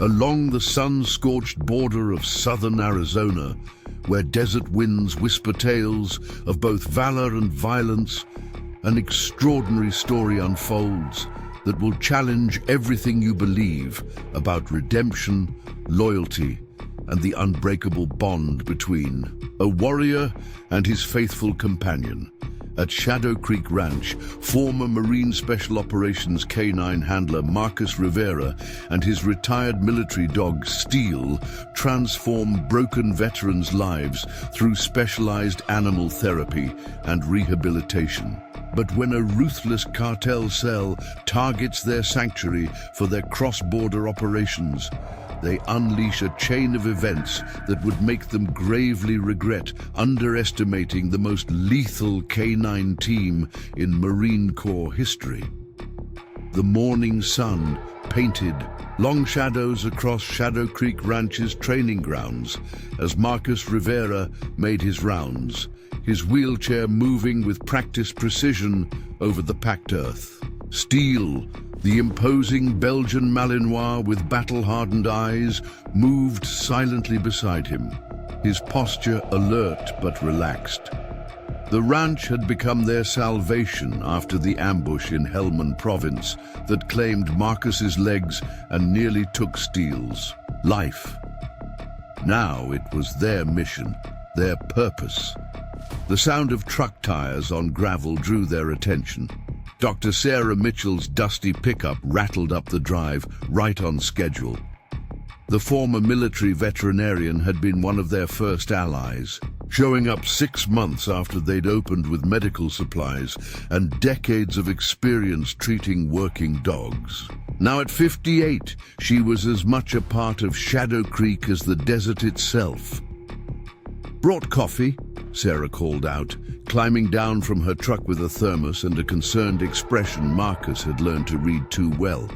along the sun-scorched border of southern Arizona, where desert winds whisper tales of both valor and violence, an extraordinary story unfolds that will challenge everything you believe about redemption, loyalty, and the unbreakable bond between a warrior and his faithful companion. At Shadow Creek Ranch, former Marine Special Operations K-9 handler Marcus Rivera and his retired military dog Steel transform broken veterans' lives through specialized animal therapy and rehabilitation. But when a ruthless cartel cell targets their sanctuary for their cross-border operations, they unleash a chain of events that would make them gravely regret underestimating the most lethal K-9 team in Marine Corps history. The morning sun painted long shadows across Shadow Creek Ranch's training grounds as Marcus Rivera made his rounds, his wheelchair moving with practiced precision over the packed earth. Steel, the imposing Belgian Malinois with battle-hardened eyes, moved silently beside him, his posture alert but relaxed. The ranch had become their salvation after the ambush in Helmand Province that claimed Marcus's legs and nearly took Steele's life. Now it was their mission, their purpose. The sound of truck tires on gravel drew their attention. Dr. Sarah Mitchell's dusty pickup rattled up the drive, right on schedule. The former military veterinarian had been one of their first allies, showing up 6 months after they'd opened with medical supplies and decades of experience treating working dogs. Now at 58, she was as much a part of Shadow Creek as the desert itself. "Brought coffee?" Sarah called out, climbing down from her truck with a thermos and a concerned expression Marcus had learned to read too well.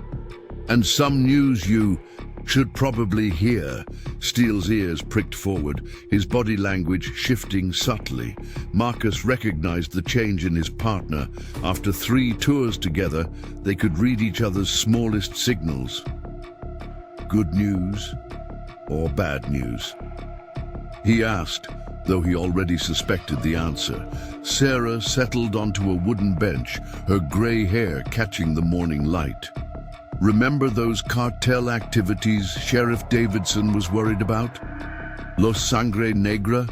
"And some news you should probably hear." Steele's ears pricked forward, his body language shifting subtly. Marcus recognized the change in his partner. After 3 tours together, they could read each other's smallest signals. "Good news or bad news?" he asked, though he already suspected the answer. Sarah settled onto a wooden bench, her gray hair catching the morning light. "Remember those cartel activities Sheriff Davidson was worried about? Los Sangre Negra?"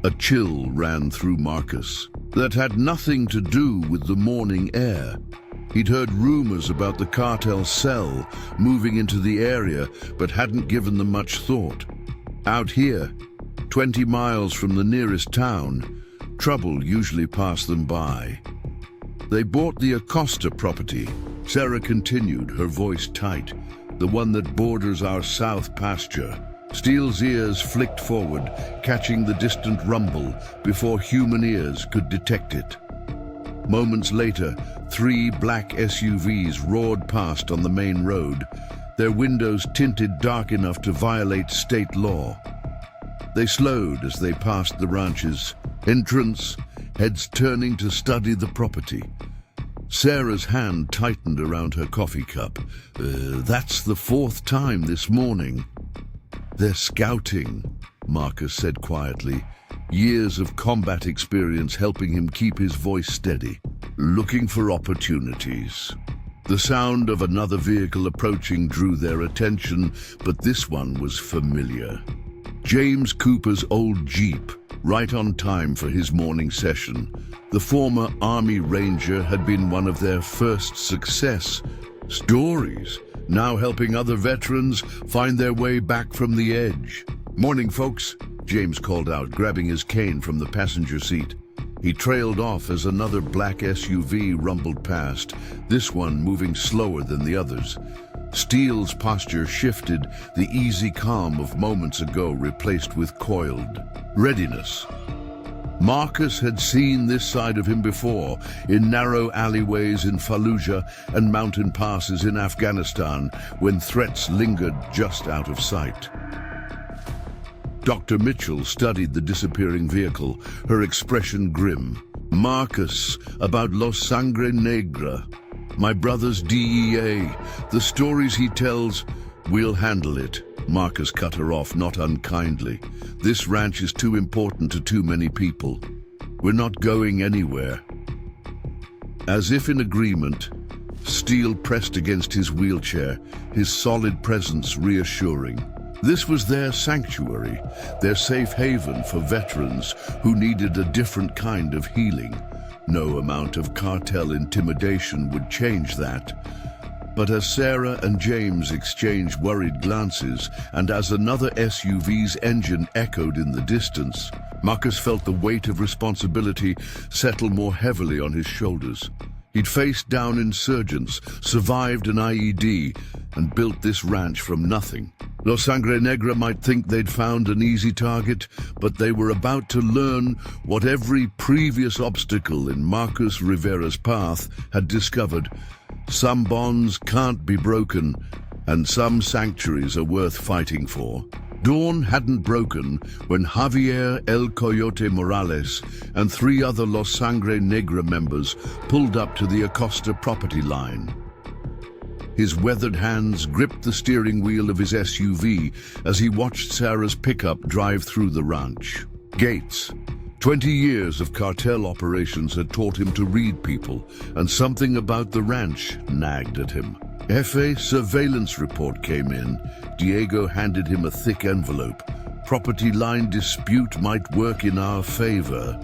A chill ran through Marcus. That had nothing to do with the morning air. He'd heard rumors about the cartel cell moving into the area, but hadn't given them much thought. Out here, 20 miles from the nearest town, trouble usually passed them by. "They bought the Acosta property," Sarah continued, her voice tight, "the one that borders our south pasture." Steele's ears flicked forward, catching the distant rumble before human ears could detect it. Moments later, 3 black SUVs roared past on the main road, their windows tinted dark enough to violate state law. They slowed as they passed the ranch's entrance, heads turning to study the property. Sarah's hand tightened around her coffee cup. That's the 4th time this morning." "They're scouting," Marcus said quietly, years of combat experience helping him keep his voice steady. "Looking for opportunities." The sound of another vehicle approaching drew their attention, but this one was familiar. James Cooper's old Jeep, right on time for his morning session. The former Army Ranger had been one of their first success stories, now helping other veterans find their way back from the edge. "Morning, folks," James called out, grabbing his cane from the passenger seat. He trailed off as another black SUV rumbled past, this one moving slower than the others. Steele's posture shifted, the easy calm of moments ago replaced with coiled readiness. Marcus had seen this side of him before, in narrow alleyways in Fallujah and mountain passes in Afghanistan, when threats lingered just out of sight. Dr. Mitchell studied the disappearing vehicle, her expression grim. "Marcus, about Los Sangre Negra." My brother's DEA, the stories he tells, we'll handle it. Marcus cut her off, not unkindly. This ranch is too important to too many people. We're not going anywhere. As if in agreement, Steele pressed against his wheelchair, his solid presence reassuring. This was their sanctuary, their safe haven for veterans who needed a different kind of healing. No amount of cartel intimidation would change that. But as Sarah and James exchanged worried glances, and as another SUV's engine echoed in the distance, Marcus felt the weight of responsibility settle more heavily on his shoulders. He'd faced down insurgents, survived an IED, and built this ranch from nothing. Los Sangre Negra might think they'd found an easy target, but they were about to learn what every previous obstacle in Marcus Rivera's path had discovered. Some bonds can't be broken, and some sanctuaries are worth fighting for. Dawn hadn't broken when Javier El Coyote Morales and 3 other Los Sangre Negra members pulled up to the Acosta property line. His weathered hands gripped the steering wheel of his SUV as he watched Sarah's pickup drive through the ranch. Gates. 20 years of cartel operations had taught him to read people, and something about the ranch nagged at him. If a surveillance report came in, Diego handed him a thick envelope. Property line dispute might work in our favor.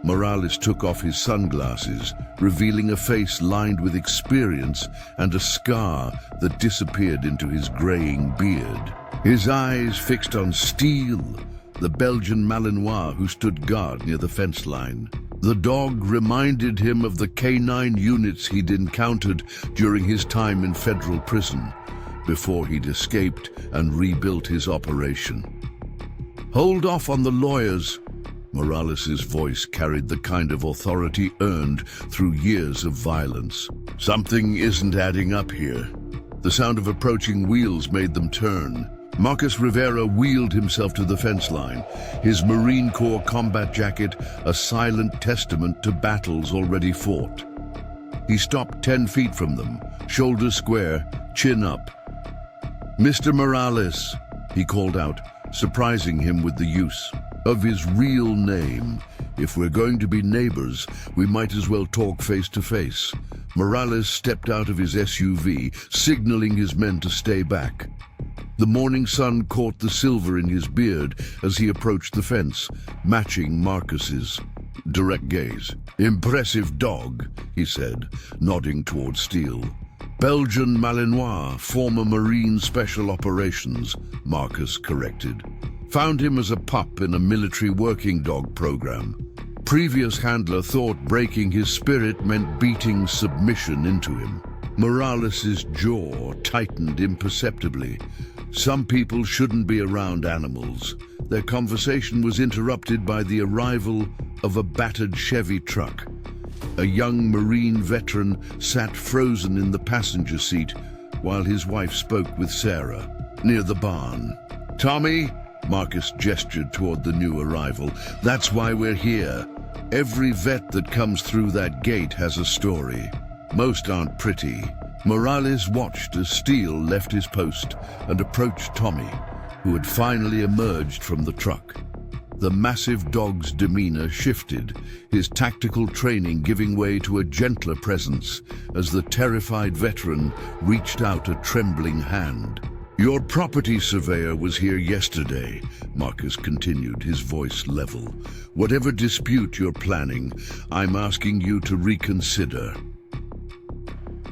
Morales took off his sunglasses, revealing a face lined with experience and a scar that disappeared into his graying beard. His eyes fixed on Steele, the Belgian Malinois who stood guard near the fence line. The dog reminded him of the canine units he'd encountered during his time in federal prison, before he'd escaped and rebuilt his operation. Hold off on the lawyers. Morales' voice carried the kind of authority earned through years of violence. Something isn't adding up here. The sound of approaching wheels made them turn. Marcus Rivera wheeled himself to the fence line, his Marine Corps combat jacket a silent testament to battles already fought. He stopped 10 feet from them, shoulders square, chin up. "Mr. Morales," he called out, surprising him with the use of his real name. "If we're going to be neighbors, we might as well talk face to face." Morales stepped out of his SUV, signaling his men to stay back. The morning sun caught the silver in his beard as he approached the fence, matching Marcus's direct gaze. "Impressive dog," he said, nodding toward Steele. "Belgian Malinois, former Marine Special Operations," Marcus corrected. "Found him as a pup in a military working dog program. Previous handler thought breaking his spirit meant beating submission into him." Morales' jaw tightened imperceptibly. Some people shouldn't be around animals. Their conversation was interrupted by the arrival of a battered Chevy truck. A young Marine veteran sat frozen in the passenger seat while his wife spoke with Sarah, near the barn. "Tommy," Marcus gestured toward the new arrival, "that's why we're here. Every vet that comes through that gate has a story. Most aren't pretty." Morales watched as Steele left his post and approached Tommy, who had finally emerged from the truck. The massive dog's demeanor shifted, his tactical training giving way to a gentler presence as the terrified veteran reached out a trembling hand. "Your property surveyor was here yesterday," Marcus continued, his voice level. "Whatever dispute you're planning, I'm asking you to reconsider."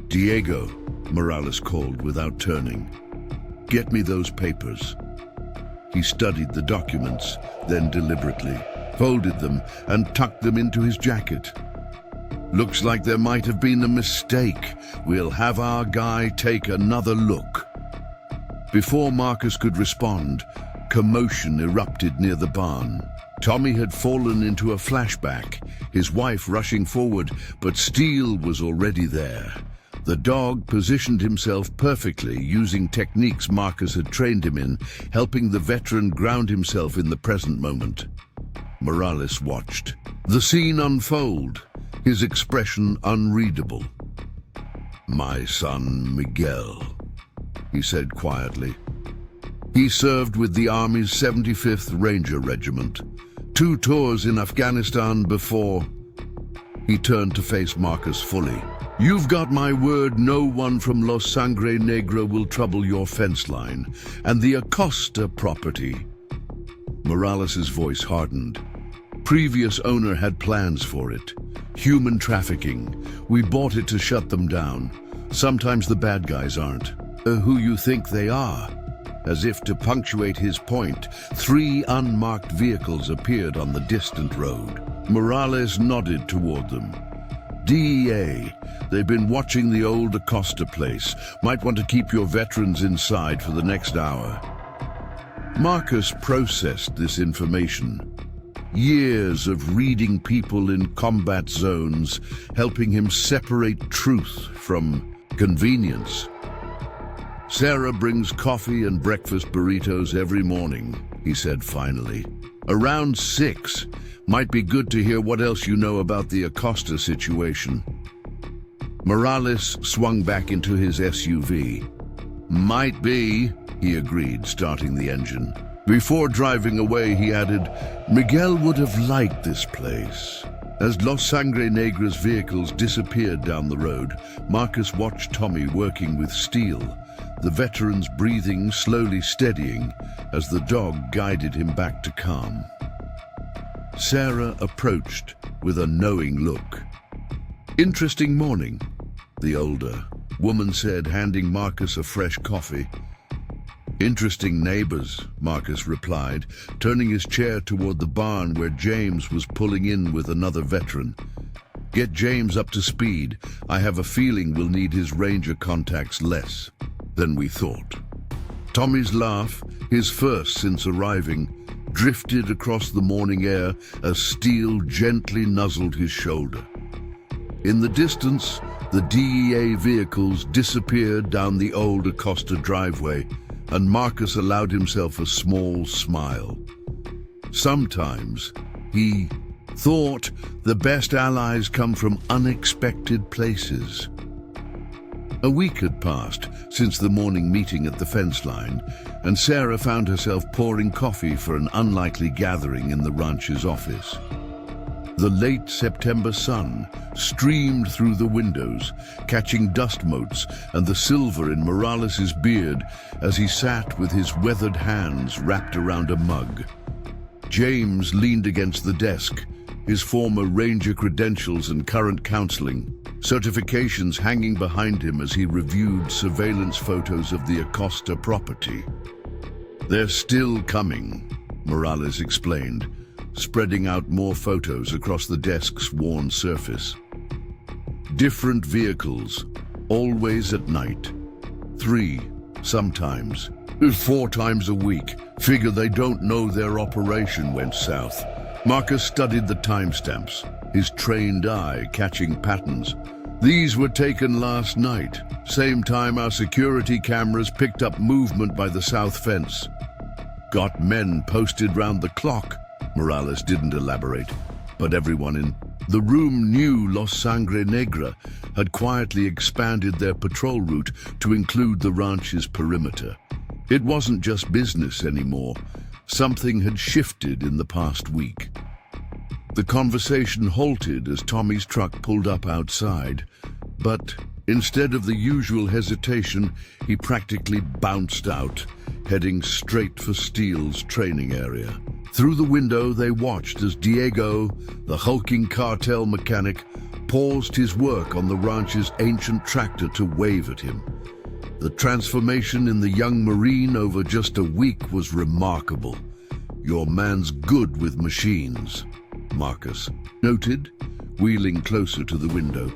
"Diego," Morales called without turning. "Get me those papers." He studied the documents, then deliberately folded them and tucked them into his jacket. "Looks like there might have been a mistake. We'll have our guy take another look." Before Marcus could respond, commotion erupted near the barn. Tommy had fallen into a flashback, his wife rushing forward, but Steele was already there. The dog positioned himself perfectly, using techniques Marcus had trained him in, helping the veteran ground himself in the present moment. Morales watched the scene unfold, his expression unreadable. My son Miguel, he said quietly. He served with the Army's 75th Ranger Regiment, 2 tours in Afghanistan before. He turned to face Marcus fully. You've got my word, no one from Los Sangre Negra will trouble your fence line, and the Acosta property. Morales' voice hardened. Previous owner had plans for it. Human trafficking. We bought it to shut them down. Sometimes the bad guys aren't. Who you think they are? As if to punctuate his point, 3 unmarked vehicles appeared on the distant road. Morales nodded toward them. DEA. They've been watching the old Acosta place. Might want to keep your veterans inside for the next hour. Marcus processed this information. Years of reading people in combat zones, helping him separate truth from convenience. Sarah brings coffee and breakfast burritos every morning, he said finally. Around 6. Might be good to hear what else you know about the Acosta situation. Morales swung back into his SUV. Might be, he agreed, starting the engine. Before driving away, he added, Miguel would have liked this place. As Los Sangre Negra's vehicles disappeared down the road, Marcus watched Tommy working with steel, the veteran's breathing slowly steadying as the dog guided him back to calm. Sarah approached with a knowing look. Interesting morning, the older woman said, handing Marcus a fresh coffee. Interesting neighbors, Marcus replied, turning his chair toward the barn where James was pulling in with another veteran. Get James up to speed. I have a feeling we'll need his ranger contacts less than we thought. Tommy's laugh, his first since arriving, drifted across the morning air as steel gently nuzzled his shoulder. In the distance, the DEA vehicles disappeared down the old Acosta driveway, and Marcus allowed himself a small smile. Sometimes, he thought, the best allies come from unexpected places. A week had passed since the morning meeting at the fence line, and Sarah found herself pouring coffee for an unlikely gathering in the ranch's office. The late September sun streamed through the windows, catching dust motes and the silver in Morales' beard as he sat with his weathered hands wrapped around a mug. James leaned against the desk, his former ranger credentials and current counseling certifications hanging behind him as he reviewed surveillance photos of the Acosta property. They're still coming, Morales explained, spreading out more photos across the desk's worn surface. Different vehicles, always at night. 3, sometimes 4 times a week. Figure they don't know their operation went south. Marcus studied the timestamps, his trained eye catching patterns. These were taken last night, same time our security cameras picked up movement by the south fence. Got men posted round the clock. Morales didn't elaborate, but everyone in the room knew Los Sangre Negra had quietly expanded their patrol route to include the ranch's perimeter. It wasn't just business anymore. Something had shifted in the past week. The conversation halted as Tommy's truck pulled up outside, but instead of the usual hesitation, he practically bounced out, heading straight for Steele's training area. Through the window, they watched as Diego, the hulking cartel mechanic, paused his work on the ranch's ancient tractor to wave at him. The transformation in the young Marine over just a week was remarkable. Your man's good with machines, Marcus noted, wheeling closer to the window.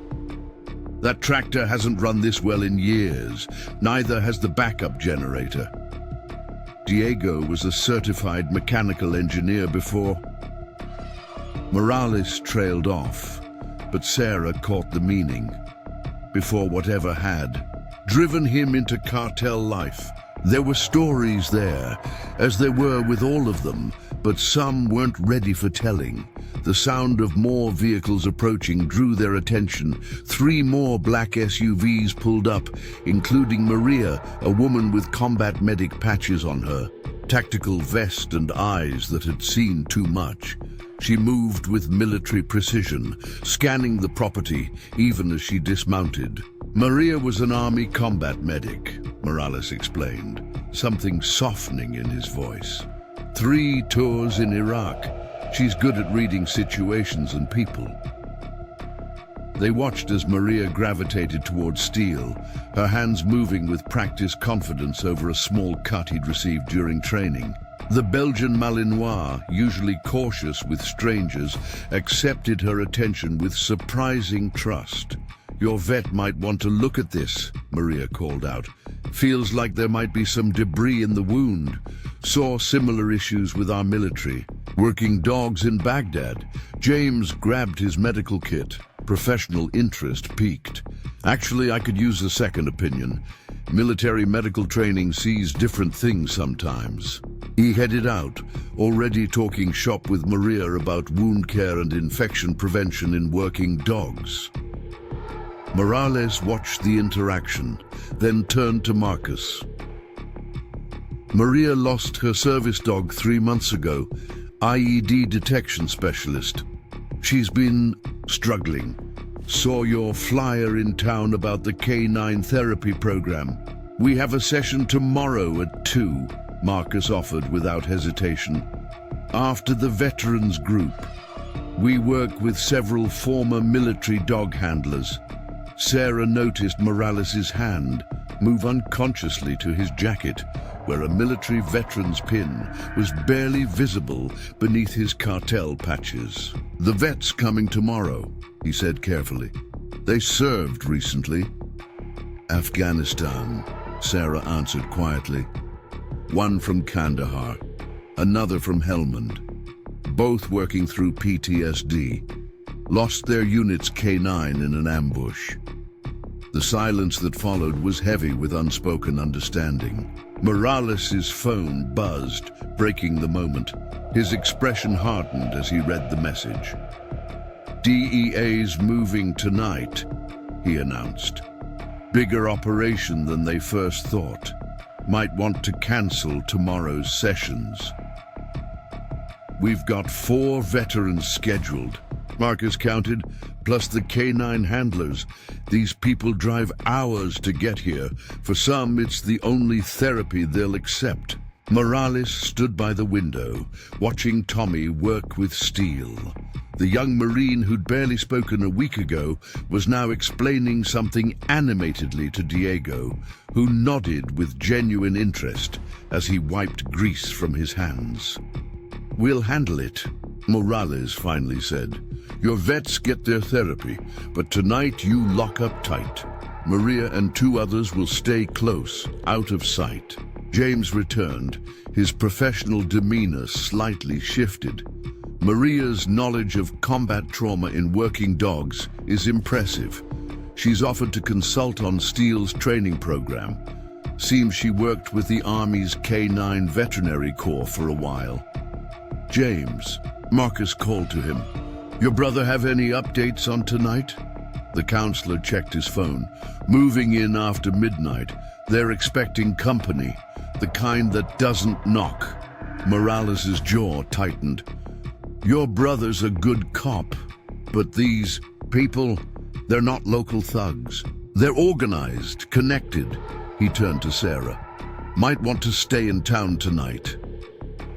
That tractor hasn't run this well in years. Neither has the backup generator. Diego was a certified mechanical engineer before. Morales trailed off, but Sarah caught the meaning. Before whatever had driven him into cartel life, There were stories there, as there were with all of them, but some weren't ready for telling. The sound of more vehicles approaching drew their attention. 3 more black SUVs pulled up, including Maria, a woman with combat medic patches on her, tactical vest and eyes that had seen too much. She moved with military precision, scanning the property even as she dismounted. Maria was an army combat medic, Morales explained, something softening in his voice. 3 tours in Iraq. She's good at reading situations and people. They watched as Maria gravitated towards Steele, her hands moving with practiced confidence over a small cut he'd received during training. The Belgian Malinois, usually cautious with strangers, accepted her attention with surprising trust. "Your vet might want to look at this," Maria called out. "Feels like there might be some debris in the wound. Saw similar issues with our military. Working dogs in Baghdad." James grabbed his medical kit. Professional interest peaked. "Actually, I could use a second opinion. Military medical training sees different things sometimes." He headed out, already talking shop with Maria about wound care and infection prevention in working dogs. Morales watched the interaction, then turned to Marcus. "Maria lost her service dog 3 months ago, IED detection specialist. She's been struggling. Saw your flyer in town about the K9 therapy program. We have a session tomorrow at 2, Marcus offered without hesitation. "After the veterans group. We work with several former military dog handlers." Sarah noticed Morales's hand move unconsciously to his jacket, where a military veteran's pin was barely visible beneath his Cartel patches. "The vet's coming tomorrow," he said carefully. "They served recently." "Afghanistan," Sarah answered quietly. "One from Kandahar, another from Helmand. Both working through PTSD. Lost their unit's K9 in an ambush." The silence that followed was heavy with unspoken understanding. Morales's phone buzzed, breaking the moment. His expression hardened as he read the message. "DEA's moving tonight," he announced. "Bigger operation than they first thought. Might want to cancel tomorrow's sessions." "We've got 4 veterans scheduled," Marcus counted, "plus the K9 handlers. These people drive hours to get here. For some, it's the only therapy they'll accept." Morales stood by the window, watching Tommy work with Steele. The young Marine who'd barely spoken a week ago was now explaining something animatedly to Diego, who nodded with genuine interest as he wiped grease from his hands. "We'll handle it," Morales finally said. "Your vets get their therapy, but tonight you lock up tight. Maria and 2 others will stay close, out of sight." James returned, his professional demeanor slightly shifted. Maria's knowledge of combat trauma in working dogs is impressive. She's offered to consult on Steele's training program. Seems she worked with the Army's K9 Veterinary Corps for a while. "James," Marcus called to him. "Your brother have any updates on tonight?" The counselor checked his phone. "Moving in after midnight. They're expecting company, the kind that doesn't knock." Morales's jaw tightened. "Your brother's a good cop, but these people, they're not local thugs. They're organized, connected." He turned to Sarah. "Might want to stay in town tonight."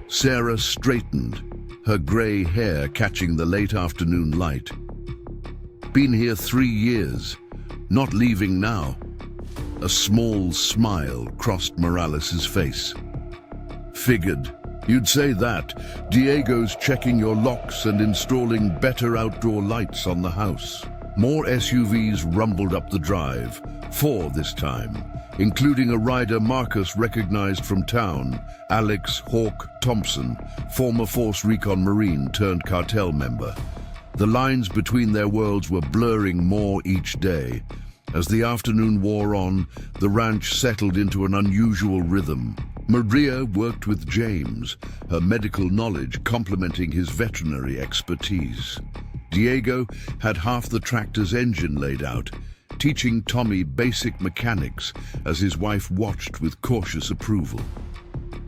Sarah straightened, her gray hair catching the late afternoon light. "Been here 3 years, not leaving now." A small smile crossed Morales's face. "Figured. You'd say that. Diego's checking your locks and installing better outdoor lights on the house." More SUVs rumbled up the drive, 4 this time, including a rider Marcus recognized from town, Alex Hawk Thompson, former Force Recon Marine turned Cartel member. The lines between their worlds were blurring more each day. As the afternoon wore on, the ranch settled into an unusual rhythm. Maria worked with James, her medical knowledge complementing his veterinary expertise. Diego had half the tractor's engine laid out, teaching Tommy basic mechanics as his wife watched with cautious approval.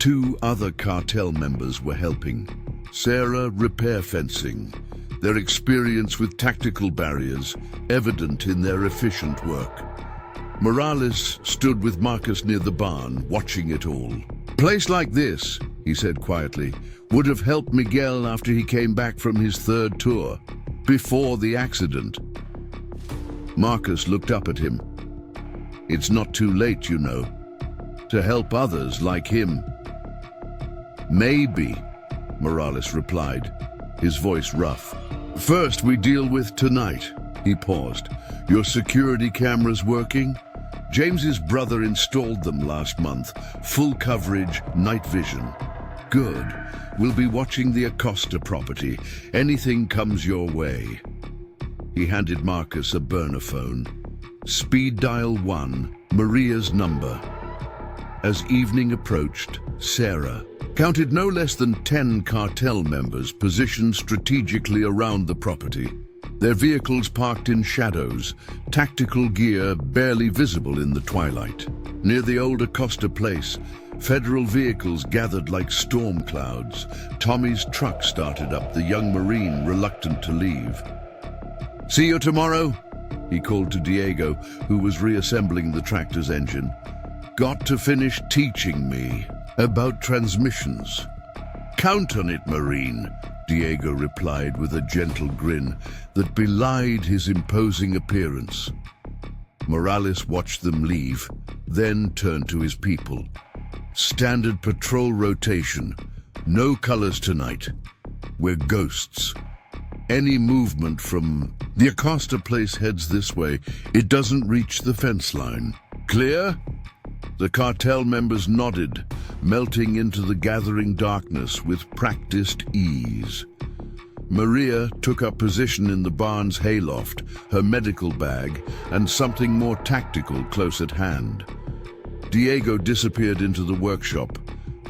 2 other cartel members were helping. Sarah repair fencing, their experience with tactical barriers evident in their efficient work. Morales stood with Marcus near the barn, watching it all. "A place like this," he said quietly, "would have helped Miguel after he came back from his 3rd tour, before the accident." Marcus looked up at him. "It's not too late, you know, to help others like him." "Maybe," Morales replied, his voice rough. "First we deal with tonight." He paused. "Your security cameras working?" James's brother installed them last month. Full coverage, night vision. "Good. We'll be watching the Acosta property. Anything comes your way." He handed Marcus a burner phone. "Speed dial 1, Maria's number." As evening approached, Sarah counted no less than 10 cartel members positioned strategically around the property. Their vehicles parked in shadows, tactical gear barely visible in the twilight. Near the old Acosta place, federal vehicles gathered like storm clouds. Tommy's truck started up, the young Marine reluctant to leave. "See you tomorrow," he called to Diego, who was reassembling the tractor's engine. "Got to finish teaching me about transmissions." "Count on it, Marine," Diego replied with a gentle grin that belied his imposing appearance. Morales watched them leave, then turned to his people. "Standard patrol rotation. No colors tonight. We're ghosts. Any movement from the Acosta place heads this way. It doesn't reach the fence line. Clear?" The cartel members nodded, melting into the gathering darkness with practiced ease. Maria took up position in the barn's hayloft, her medical bag and something more tactical close at hand. Diego disappeared into the workshop,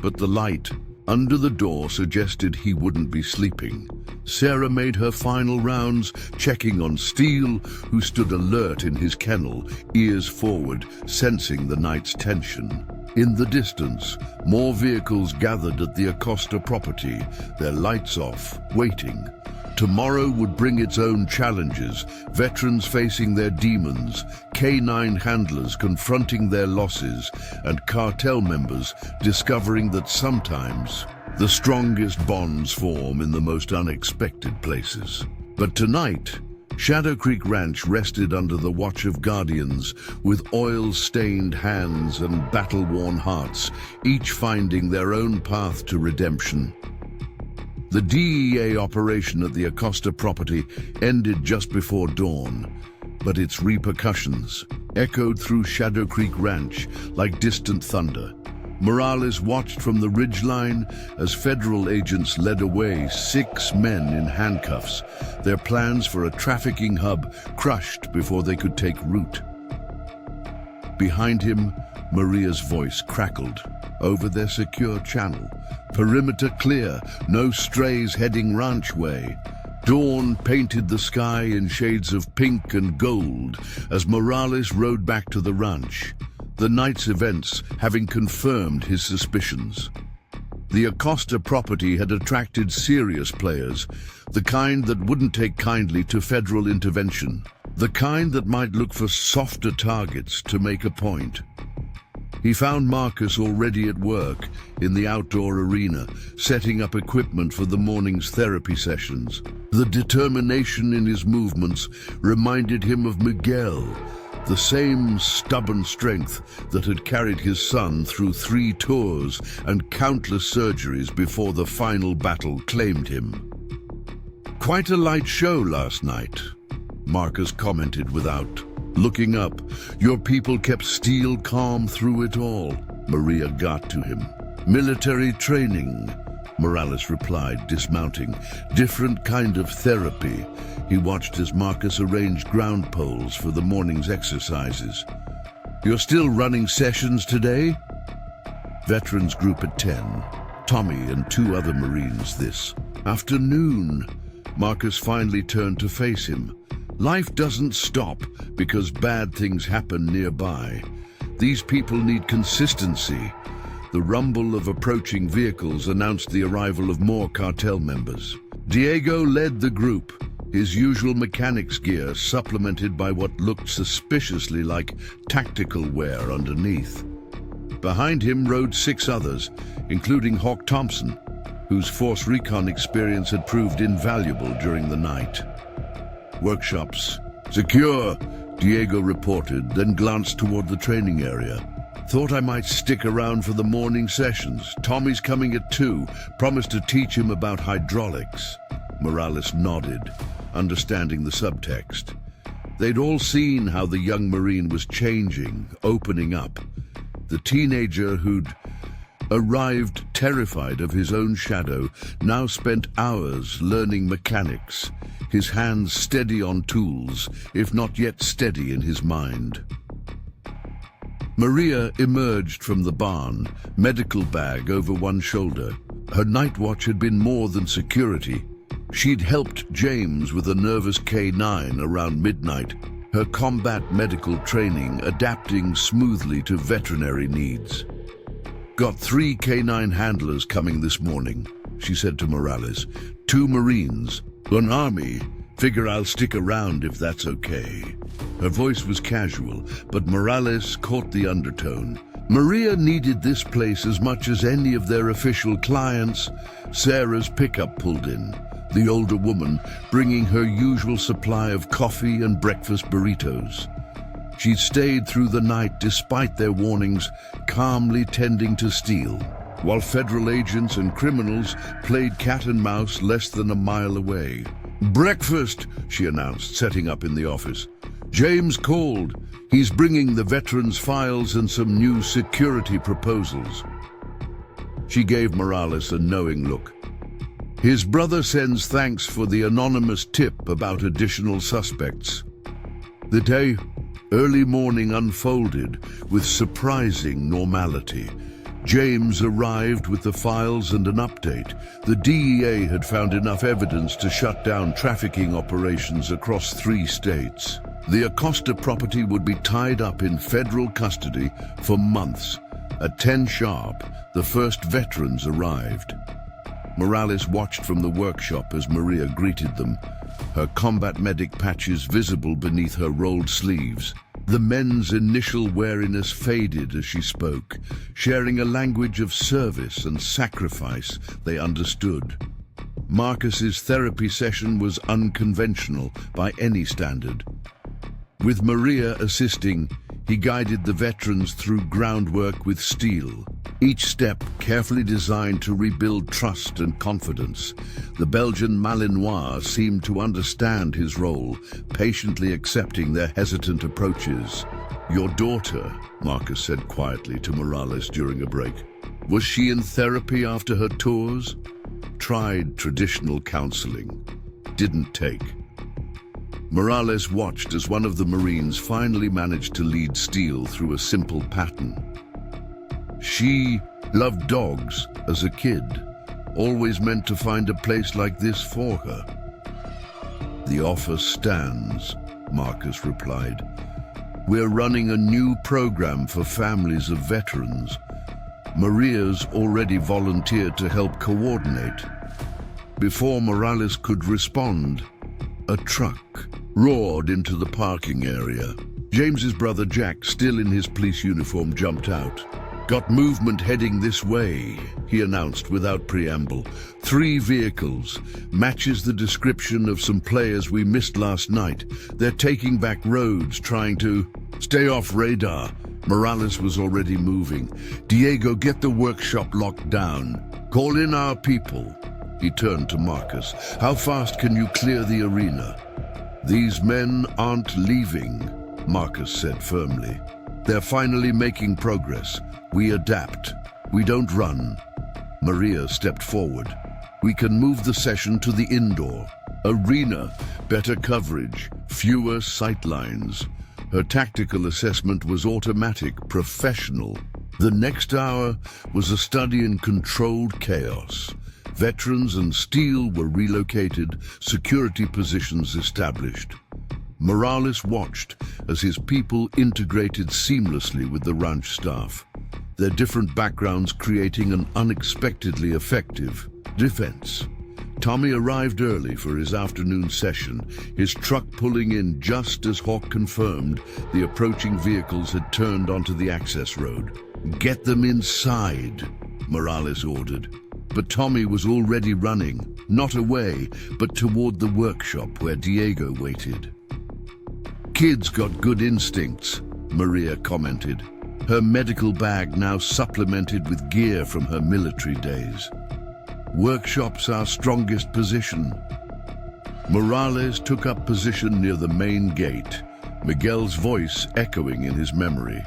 but the light under the door suggested he wouldn't be sleeping. Sarah made her final rounds, checking on Steele, who stood alert in his kennel, ears forward, sensing the night's tension. In the distance, more vehicles gathered at the Acosta property, their lights off, waiting. Tomorrow would bring its own challenges, veterans facing their demons, canine handlers confronting their losses, and cartel members discovering that sometimes the strongest bonds form in the most unexpected places. But tonight, Shadow Creek Ranch rested under the watch of guardians with oil-stained hands and battle-worn hearts, each finding their own path to redemption. The DEA operation at the Acosta property ended just before dawn, but its repercussions echoed through Shadow Creek Ranch like distant thunder. Morales watched from the ridgeline as federal agents led away 6 men in handcuffs, their plans for a trafficking hub crushed before they could take root. Behind him, Maria's voice crackled over their secure channel. Perimeter clear, no strays heading ranch way. Dawn painted the sky in shades of pink and gold as Morales rode back to the ranch, the night's events having confirmed his suspicions. The Acosta property had attracted serious players, the kind that wouldn't take kindly to federal intervention, the kind that might look for softer targets to make a point. He found Marcus already at work in the outdoor arena, setting up equipment for the morning's therapy sessions. The determination in his movements reminded him of Miguel, the same stubborn strength that had carried his son through 3 tours and countless surgeries before the final battle claimed him. "Quite a light show last night," Marcus commented without looking up. "Your people kept Steele calm through it all." Maria got to him. "Military training," Morales replied, dismounting. Different kind of therapy. He watched as Marcus arranged ground poles for the morning's exercises. You're still running sessions today? Veterans group at 10. Tommy and 2 other Marines this afternoon. Marcus finally turned to face him. Life doesn't stop because bad things happen nearby. These people need consistency. The rumble of approaching vehicles announced the arrival of more cartel members. Diego led the group, his usual mechanics gear supplemented by what looked suspiciously like tactical wear underneath. Behind him rode 6 others, including Hawk Thompson, whose force recon experience had proved invaluable during the night. Workshops. Secure, Diego reported, then glanced toward the training area. Thought I might stick around for the morning sessions. Tommy's coming at 2, promised to teach him about hydraulics. Morales nodded, understanding the subtext. They'd all seen how the young Marine was changing, opening up. The teenager who'd arrived terrified of his own shadow now spent hours learning mechanics, his hands steady on tools, if not yet steady in his mind. Maria emerged from the barn, medical bag over one shoulder. Her night watch had been more than security. She'd helped James with a nervous K9 around midnight, her combat medical training adapting smoothly to veterinary needs. Got 3 K9 handlers coming this morning, she said to Morales. 2 Marines, an army. Figure I'll stick around if that's okay. Her voice was casual, but Morales caught the undertone. Maria needed this place as much as any of their official clients. Sarah's pickup pulled in, the older woman bringing her usual supply of coffee and breakfast burritos. She'd stayed through the night despite their warnings, calmly tending to steal, while federal agents and criminals played cat and mouse less than a mile away. Breakfast, she announced, setting up in the office. James called. He's bringing the veterans' files and some new security proposals. She gave Morales a knowing look. His brother sends thanks for the anonymous tip about additional suspects. The day, early morning, unfolded with surprising normality. James arrived with the files and an update. The DEA had found enough evidence to shut down trafficking operations across 3 states. The Acosta property would be tied up in federal custody for months. At 10 sharp, the first veterans arrived. Morales watched from the workshop as Maria greeted them, her combat medic patches visible beneath her rolled sleeves. The men's initial wariness faded as she spoke, sharing a language of service and sacrifice they understood. Marcus's therapy session was unconventional by any standard. With Maria assisting, he guided the veterans through groundwork with steel, each step carefully designed to rebuild trust and confidence. The Belgian Malinois seemed to understand his role, patiently accepting their hesitant approaches. Your daughter, Marcus said quietly to Morales during a break. Was she in therapy after her tours? Tried traditional counseling. Didn't take. Morales watched as one of the Marines finally managed to lead Steele through a simple pattern. She loved dogs as a kid, always meant to find a place like this for her. The offer stands, Marcus replied. We're running a new program for families of veterans. Maria's already volunteered to help coordinate. Before Morales could respond, a truck roared into the parking area. James's brother Jack, still in his police uniform, jumped out. Got movement heading this way, he announced without preamble. 3 vehicles, matches the description of some players we missed last night. They're taking back roads, trying to stay off radar. Morales was already moving. Diego, get the workshop locked down. Call in our people. He turned to Marcus. How fast can you clear the arena? These men aren't leaving, Marcus said firmly. They're finally making progress. We adapt. We don't run. Maria stepped forward. "We can move the session to the indoor. Arena, better coverage, fewer sightlines." Her tactical assessment was automatic, professional. The next hour was a study in controlled chaos. Veterans and steel were relocated, security positions established. Morales watched as his people integrated seamlessly with the ranch staff, their different backgrounds creating an unexpectedly effective defense. Tommy arrived early for his afternoon session, his truck pulling in just as Hawk confirmed the approaching vehicles had turned onto the access road. "Get them inside," Morales ordered. But Tommy was already running, not away, but toward the workshop where Diego waited. "Kid's got good instincts," Maria commented, her medical bag now supplemented with gear from her military days. "Workshop's our strongest position." Morales took up position near the main gate, Miguel's voice echoing in his memory.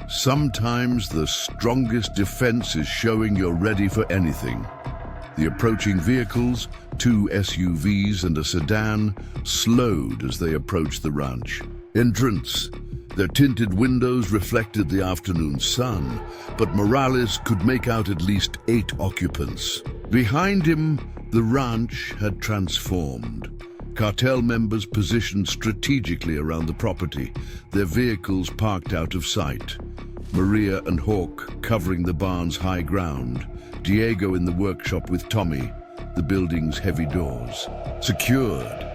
"Sometimes the strongest defense is showing you're ready for anything." The approaching vehicles, 2 SUVs and a sedan, slowed as they approached the ranch. Entrance. Their tinted windows reflected the afternoon sun, but Morales could make out at least 8 occupants. Behind him, the ranch had transformed. Cartel members positioned strategically around the property, their vehicles parked out of sight. Maria and Hawk covering the barn's high ground, Diego in the workshop with Tommy, the building's heavy doors. Secured.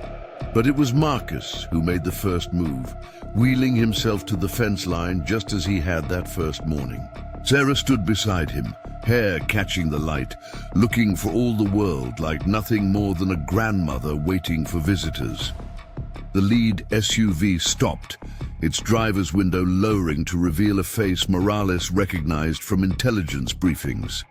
But it was Marcus who made the first move, wheeling himself to the fence line just as he had that first morning. Sarah stood beside him, hair catching the light, looking for all the world like nothing more than a grandmother waiting for visitors. The lead SUV stopped, its driver's window lowering to reveal a face Morales recognized from intelligence briefings.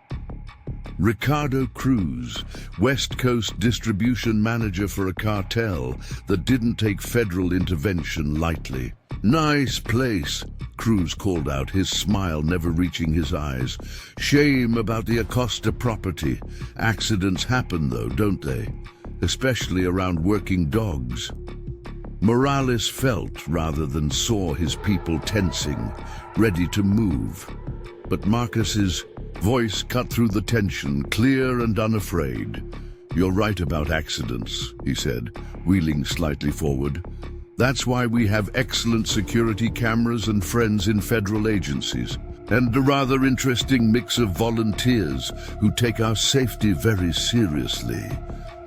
Ricardo Cruz, West Coast distribution manager for a cartel that didn't take federal intervention lightly. "Nice place," Cruz called out, his smile never reaching his eyes. "Shame about the Acosta property. Accidents happen though, don't they? Especially around working dogs." Morales felt rather than saw his people tensing, ready to move. But Marcus's voice cut through the tension, clear and unafraid. "You're right about accidents," he said, wheeling slightly forward. "That's why we have excellent security cameras and friends in federal agencies, and a rather interesting mix of volunteers who take our safety very seriously."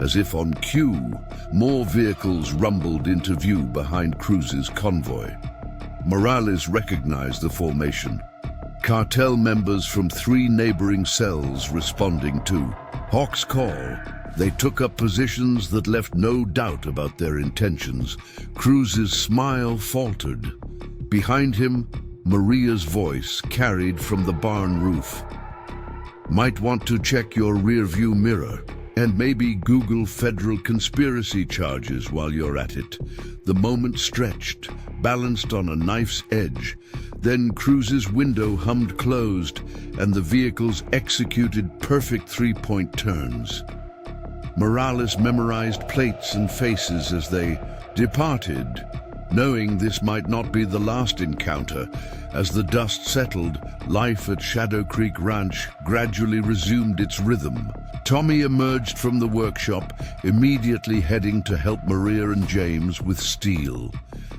As if on cue, more vehicles rumbled into view behind Cruz's convoy. Morales recognized the formation. Cartel members from 3 neighboring cells responding to Hawk's call. They took up positions that left no doubt about their intentions. Cruz's smile faltered. Behind him, Maria's voice carried from the barn roof. "Might want to check your rear-view mirror. And maybe Google federal conspiracy charges while you're at it." The moment stretched, balanced on a knife's edge. Then Cruz's window hummed closed, and the vehicles executed perfect 3-point turns. Morales memorized plates and faces as they departed, knowing this might not be the last encounter. As the dust settled, life at Shadow Creek Ranch gradually resumed its rhythm. Tommy emerged from the workshop, immediately heading to help Maria and James with steel.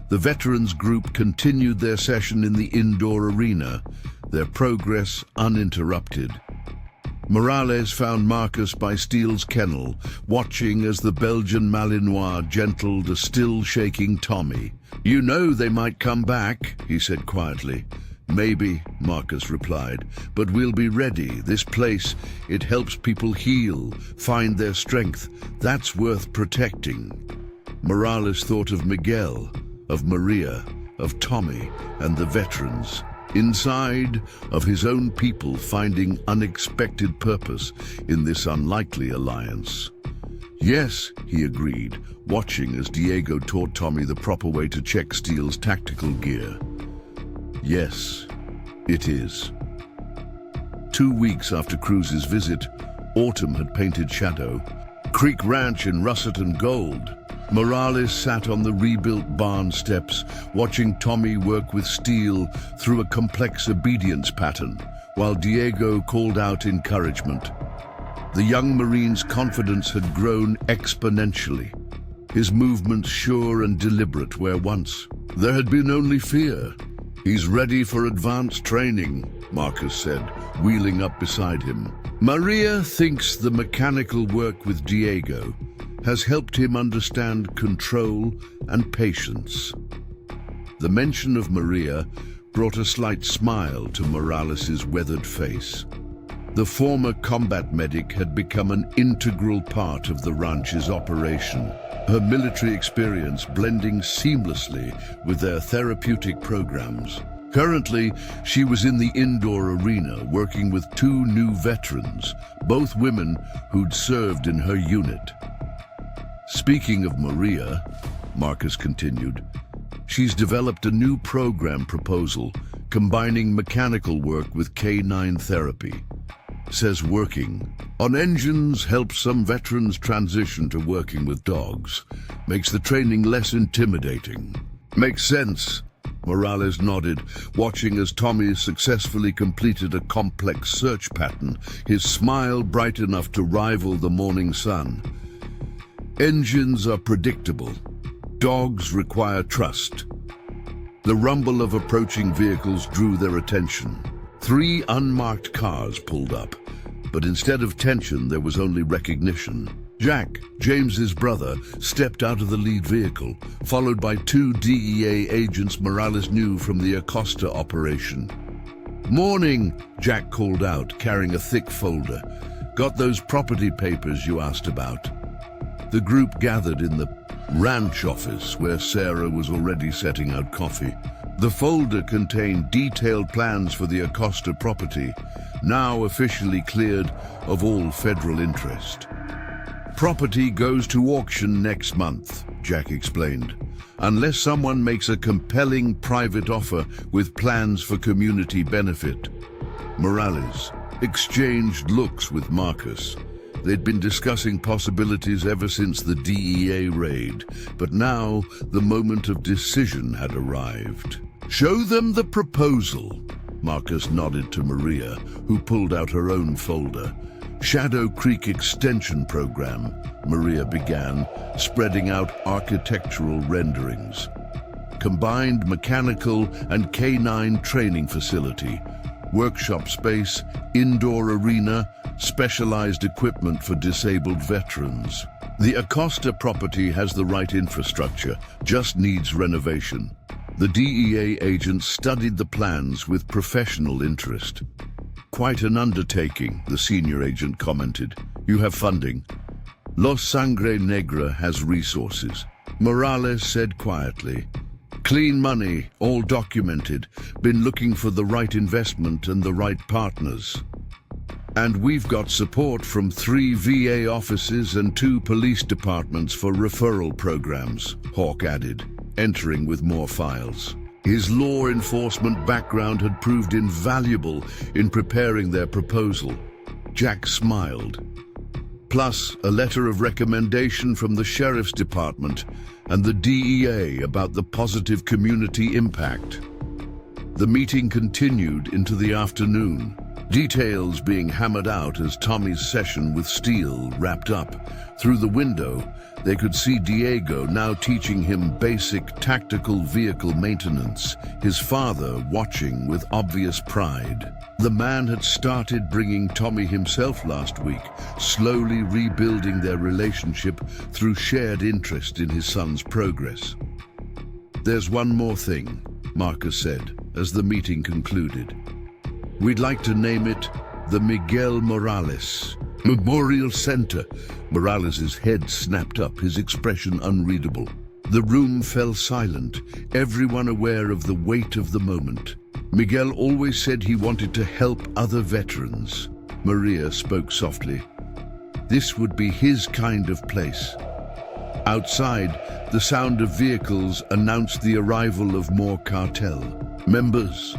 The veterans group continued their session in the indoor arena, their progress uninterrupted. Morales found Marcus by Steele's kennel, watching as the Belgian Malinois gentled a still-shaking Tommy. "You know they might come back," he said quietly. "Maybe," Marcus replied, "but we'll be ready. This place, it helps people heal, find their strength. That's worth protecting." Morales thought of Miguel, of Maria, of Tommy, and the veterans. Inside, of his own people finding unexpected purpose in this unlikely alliance. "Yes," he agreed, watching as Diego taught Tommy the proper way to check Steele's tactical gear. "Yes, it is." 2 weeks after Cruz's visit, Autumn had painted Shadow. Creek Ranch in russet and gold. Morales sat on the rebuilt barn steps, watching Tommy work with steel through a complex obedience pattern, while Diego called out encouragement. The young Marine's confidence had grown exponentially, his movements sure and deliberate where once there had been only fear. "He's ready for advanced training," Marcus said, wheeling up beside him. Maria thinks the mechanical work with Diego has helped him understand control and patience. The mention of Maria brought a slight smile to Morales' weathered face. The former combat medic had become an integral part of the ranch's operation, her military experience blending seamlessly with their therapeutic programs. Currently, she was in the indoor arena working with 2 new veterans, both women who'd served in her unit. "Speaking of Maria," Marcus continued, "she's developed a new program proposal combining mechanical work with canine therapy. Says working on engines helps some veterans transition to working with dogs, makes the training less intimidating." "Makes sense," Morales nodded, watching as Tommy successfully completed a complex search pattern, his smile bright enough to rival the morning sun. "Engines are predictable. Dogs require trust." The rumble of approaching vehicles drew their attention. 3 unmarked cars pulled up, but instead of tension, there was only recognition. Jack, James's brother, stepped out of the lead vehicle, followed by 2 DEA agents Morales knew from the Acosta operation. "Morning," Jack called out, carrying a thick folder. "Got those property papers you asked about?" The group gathered in the ranch office where Sarah was already setting out coffee. The folder contained detailed plans for the Acosta property, now officially cleared of all federal interest. "Property goes to auction next month," Jack explained, "unless someone makes a compelling private offer with plans for community benefit." Morales exchanged looks with Marcus. They'd been discussing possibilities ever since the DEA raid, but now the moment of decision had arrived. "Show them the proposal," Marcus nodded to Maria, who pulled out her own folder. "Shadow Creek Extension Program," Maria began, spreading out architectural renderings. "Combined mechanical and canine training facility, workshop space, indoor arena, specialized equipment for disabled veterans. The Acosta property has the right infrastructure, just needs renovation." The DEA agents studied the plans with professional interest. "Quite an undertaking," the senior agent commented. "You have funding?" "Los Sangre Negra has resources," Morales said quietly. "Clean money, all documented. Been looking for the right investment and the right partners. And we've got support from 3 VA offices and 2 police departments for referral programs," Hawk added, entering with more files. His law enforcement background had proved invaluable in preparing their proposal. Jack smiled. "Plus a letter of recommendation from the Sheriff's Department and the DEA about the positive community impact." The meeting continued into the afternoon, details being hammered out as Tommy's session with Steele wrapped up. Through the window, they could see Diego now teaching him basic tactical vehicle maintenance, his father watching with obvious pride. The man had started bringing Tommy himself last week, slowly rebuilding their relationship through shared interest in his son's progress. "There's one more thing," Marcus said as the meeting concluded. "We'd like to name it the Miguel Morales Memorial Center." Morales' head snapped up, his expression unreadable. The room fell silent, everyone aware of the weight of the moment. "Miguel always said he wanted to help other veterans." Maria spoke softly. "This would be his kind of place." Outside, the sound of vehicles announced the arrival of more Cartel members.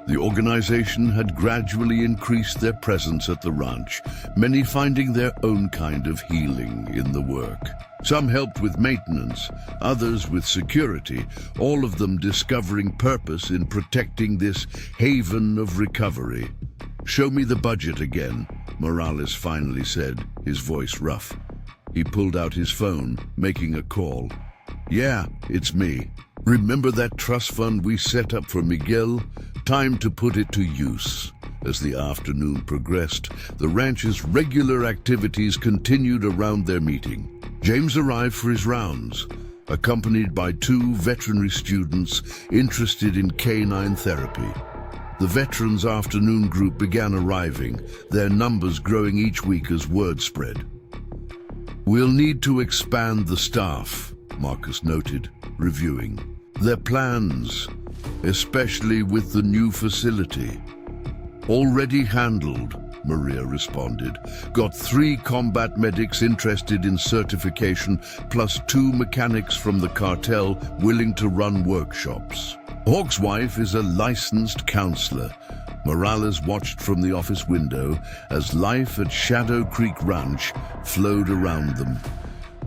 The organization had gradually increased their presence at the ranch, many finding their own kind of healing in the work. Some helped with maintenance, others with security, all of them discovering purpose in protecting this haven of recovery. "Show me the budget again," Morales finally said, his voice rough. He pulled out his phone, making a call. "Yeah, it's me. Remember that trust fund we set up for Miguel? Time to put it to use." As the afternoon progressed, the ranch's regular activities continued around their meeting. James arrived for his rounds, accompanied by 2 veterinary students interested in canine therapy. The veterans' afternoon group began arriving, their numbers growing each week as word spread. "We'll need to expand the staff," Marcus noted, reviewing their plans, especially with the new facility. "Already handled," Maria responded. "Got 3 combat medics interested in certification, plus 2 mechanics from the cartel willing to run workshops. Hawk's wife is a licensed counselor." Morales watched from the office window as life at Shadow Creek Ranch flowed around them.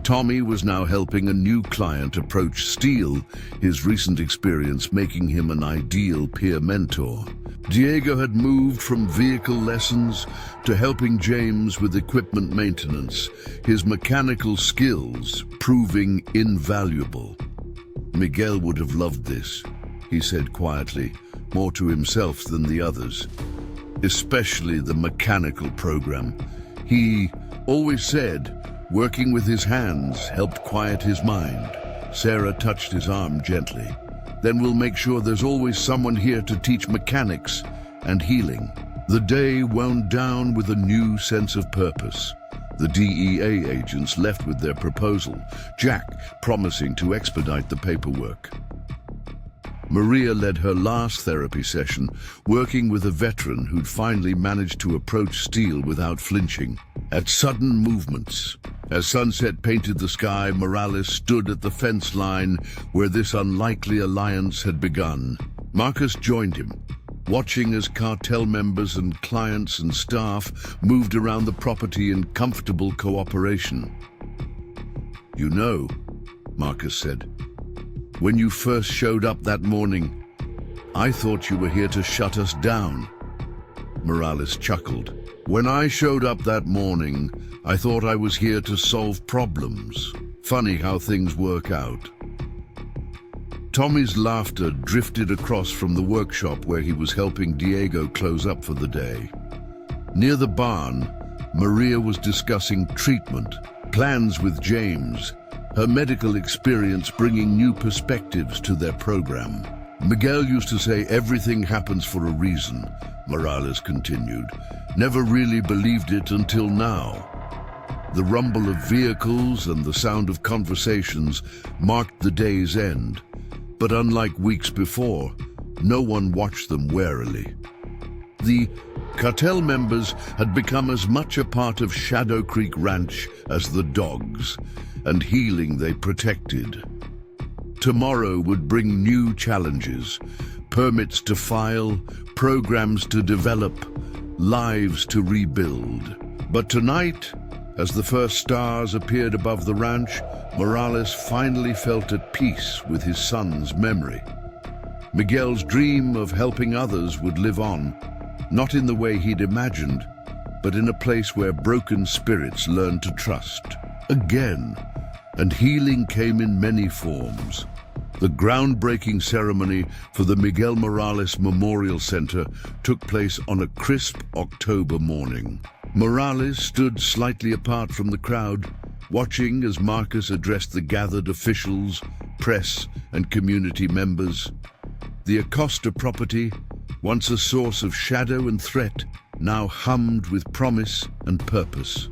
Tommy was now helping a new client approach Steele, his recent experience making him an ideal peer mentor. Diego had moved from vehicle lessons to helping James with equipment maintenance, his mechanical skills proving invaluable. "Miguel would have loved this," he said quietly, more to himself than the others. "Especially the mechanical program. He always said working with his hands helped quiet his mind." Sarah touched his arm gently. "Then we'll make sure there's always someone here to teach mechanics and healing." The day wound down with a new sense of purpose. The DEA agents left with their proposal, Jack promising to expedite the paperwork. Maria led her last therapy session, working with a veteran who'd finally managed to approach Steele without flinching. At sudden movements, as sunset painted the sky, Morales stood at the fence line where this unlikely alliance had begun. Marcus joined him, watching as cartel members and clients and staff moved around the property in comfortable cooperation. "You know," Marcus said, "when you first showed up that morning, I thought you were here to shut us down." Morales chuckled. "When I showed up that morning, I thought I was here to solve problems. Funny how things work out." Tommy's laughter drifted across from the workshop where he was helping Diego close up for the day. Near the barn, Maria was discussing treatment, plans with James, her medical experience bringing new perspectives to their program. "Miguel used to say everything happens for a reason," Morales continued. "Never really believed it until now." The rumble of vehicles and the sound of conversations marked the day's end, but unlike weeks before, no one watched them warily. The cartel members had become as much a part of Shadow Creek Ranch as the dogs, and healing they protected. Tomorrow would bring new challenges, permits to file, programs to develop, lives to rebuild. But tonight, as the first stars appeared above the ranch, Morales finally felt at peace with his son's memory. Miguel's dream of helping others would live on, not in the way he'd imagined, but in a place where broken spirits learned to trust. Again, and healing came in many forms. The groundbreaking ceremony for the Miguel Morales Memorial Center took place on a crisp October morning. Morales stood slightly apart from the crowd, watching as Marcus addressed the gathered officials, press, and community members. The Acosta property, once a source of shadow and threat, now hummed with promise and purpose.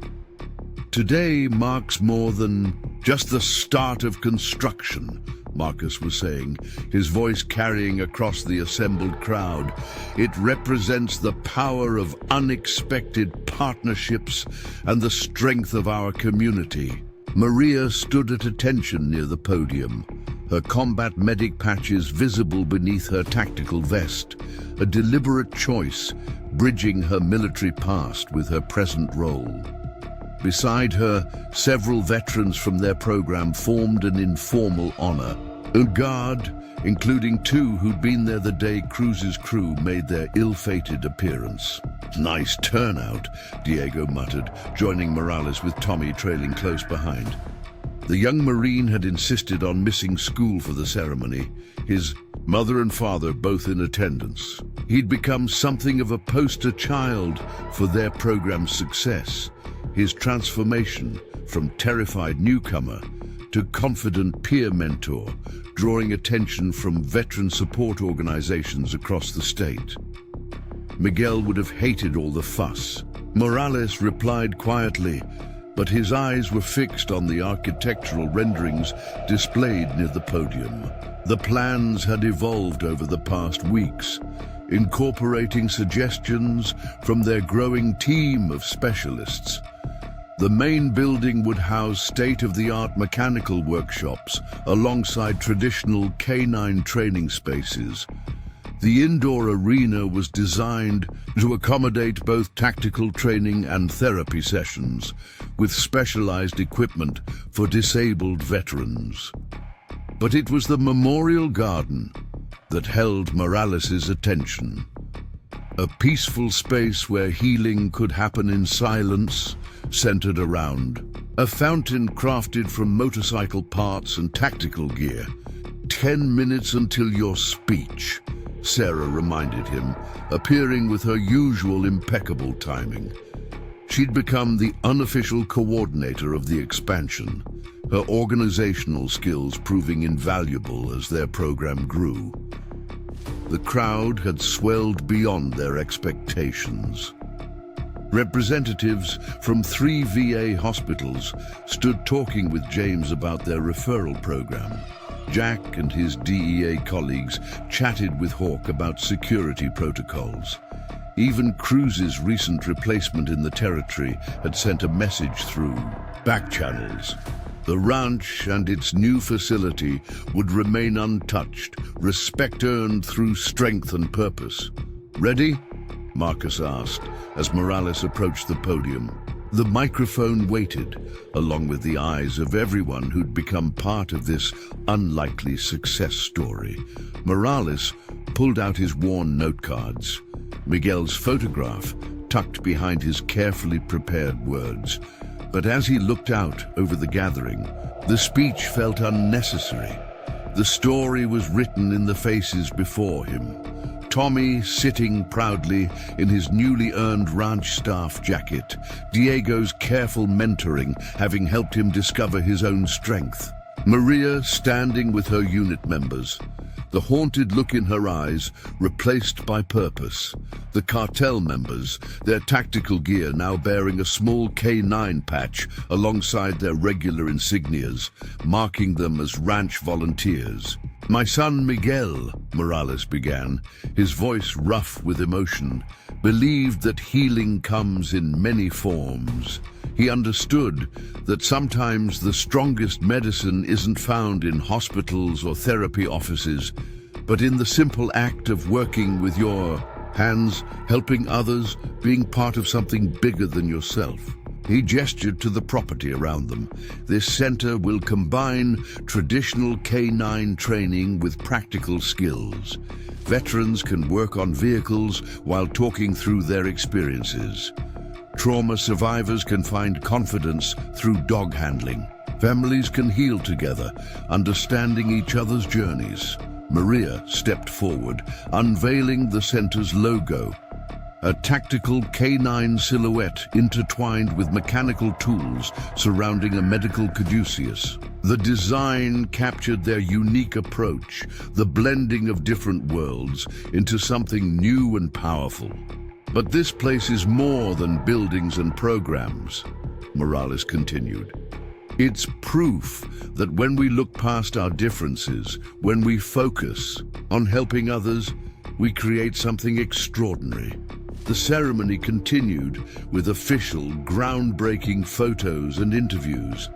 Today marks more than just the start of construction, Marcus was saying, his voice carrying across the assembled crowd. It represents the power of unexpected partnerships and the strength of our community. Maria stood at attention near the podium, her combat medic patches visible beneath her tactical vest, a deliberate choice bridging her military past with her present role. Beside her, several veterans from their program formed an informal honor. A guard, including two who'd been there the day Cruz's crew made their ill-fated appearance. "Nice turnout," Diego muttered, joining Morales with Tommy trailing close behind. The young Marine had insisted on missing school for the ceremony, his mother and father both in attendance. He'd become something of a poster child for their program's success, his transformation from terrified newcomer to confident peer mentor, drawing attention from veteran support organizations across the state. Miguel would have hated all the fuss. Morales replied quietly, but his eyes were fixed on the architectural renderings displayed near the podium. The plans had evolved over the past weeks, incorporating suggestions from their growing team of specialists. The main building would house state-of-the-art mechanical workshops alongside traditional canine training spaces. The indoor arena was designed to accommodate both tactical training and therapy sessions, with specialized equipment for disabled veterans. But it was the memorial garden that held Morales' attention. A peaceful space where healing could happen in silence, centered around a fountain crafted from motorcycle parts and tactical gear. 10 minutes until your speech, Sarah reminded him, appearing with her usual impeccable timing. She'd become the unofficial coordinator of the expansion, her organizational skills proving invaluable as their program grew. The crowd had swelled beyond their expectations. Representatives from 3 VA hospitals stood talking with James about their referral program. Jack and his DEA colleagues chatted with Hawk about security protocols. Even Cruz's recent replacement in the territory had sent a message through back channels. The ranch and its new facility would remain untouched, respect earned through strength and purpose. "Ready?" Marcus asked as Morales approached the podium. The microphone waited, along with the eyes of everyone who'd become part of this unlikely success story. Morales pulled out his worn note cards, Miguel's photograph tucked behind his carefully prepared words. But as he looked out over the gathering, the speech felt unnecessary. The story was written in the faces before him. Tommy sitting proudly in his newly earned ranch staff jacket, Diego's careful mentoring having helped him discover his own strength. Maria standing with her unit members, the haunted look in her eyes replaced by purpose. The Cartel members, their tactical gear now bearing a small K9 patch alongside their regular insignias, marking them as ranch volunteers. "My son Miguel," Morales began, his voice rough with emotion, believed that healing comes in many forms. He understood that sometimes the strongest medicine isn't found in hospitals or therapy offices, but in the simple act of working with your hands, helping others, being part of something bigger than yourself. He gestured to the property around them. "This center will combine traditional K9 training with practical skills. Veterans can work on vehicles while talking through their experiences. Trauma survivors can find confidence through dog handling. Families can heal together, understanding each other's journeys." Maria stepped forward, unveiling the center's logo. A tactical K9 silhouette intertwined with mechanical tools surrounding a medical caduceus. The design captured their unique approach, the blending of different worlds into something new and powerful. "But this place is more than buildings and programs," Morales continued. "It's proof that when we look past our differences, when we focus on helping others, we create something extraordinary." The ceremony continued with official, groundbreaking photos and interviews.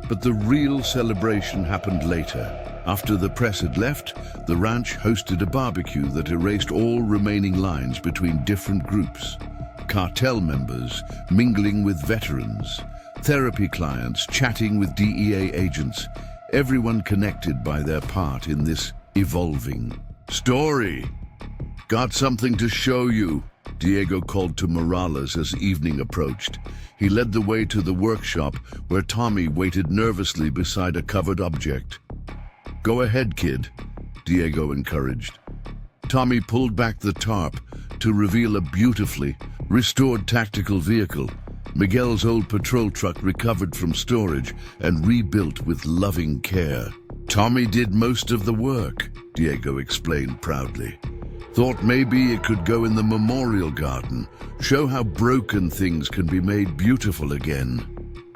But the real celebration happened later. After the press had left, the ranch hosted a barbecue that erased all remaining lines between different groups. Cartel members mingling with veterans, therapy clients chatting with DEA agents, everyone connected by their part in this evolving story. "Got something to show you," Diego called to Morales as evening approached. He led the way to the workshop where Tommy waited nervously beside a covered object. "Go ahead, kid," Diego encouraged. Tommy pulled back the tarp to reveal a beautifully restored tactical vehicle, Miguel's old patrol truck recovered from storage and rebuilt with loving care. "Tommy did most of the work," Diego explained proudly. "Thought maybe it could go in the memorial garden, show how broken things can be made beautiful again."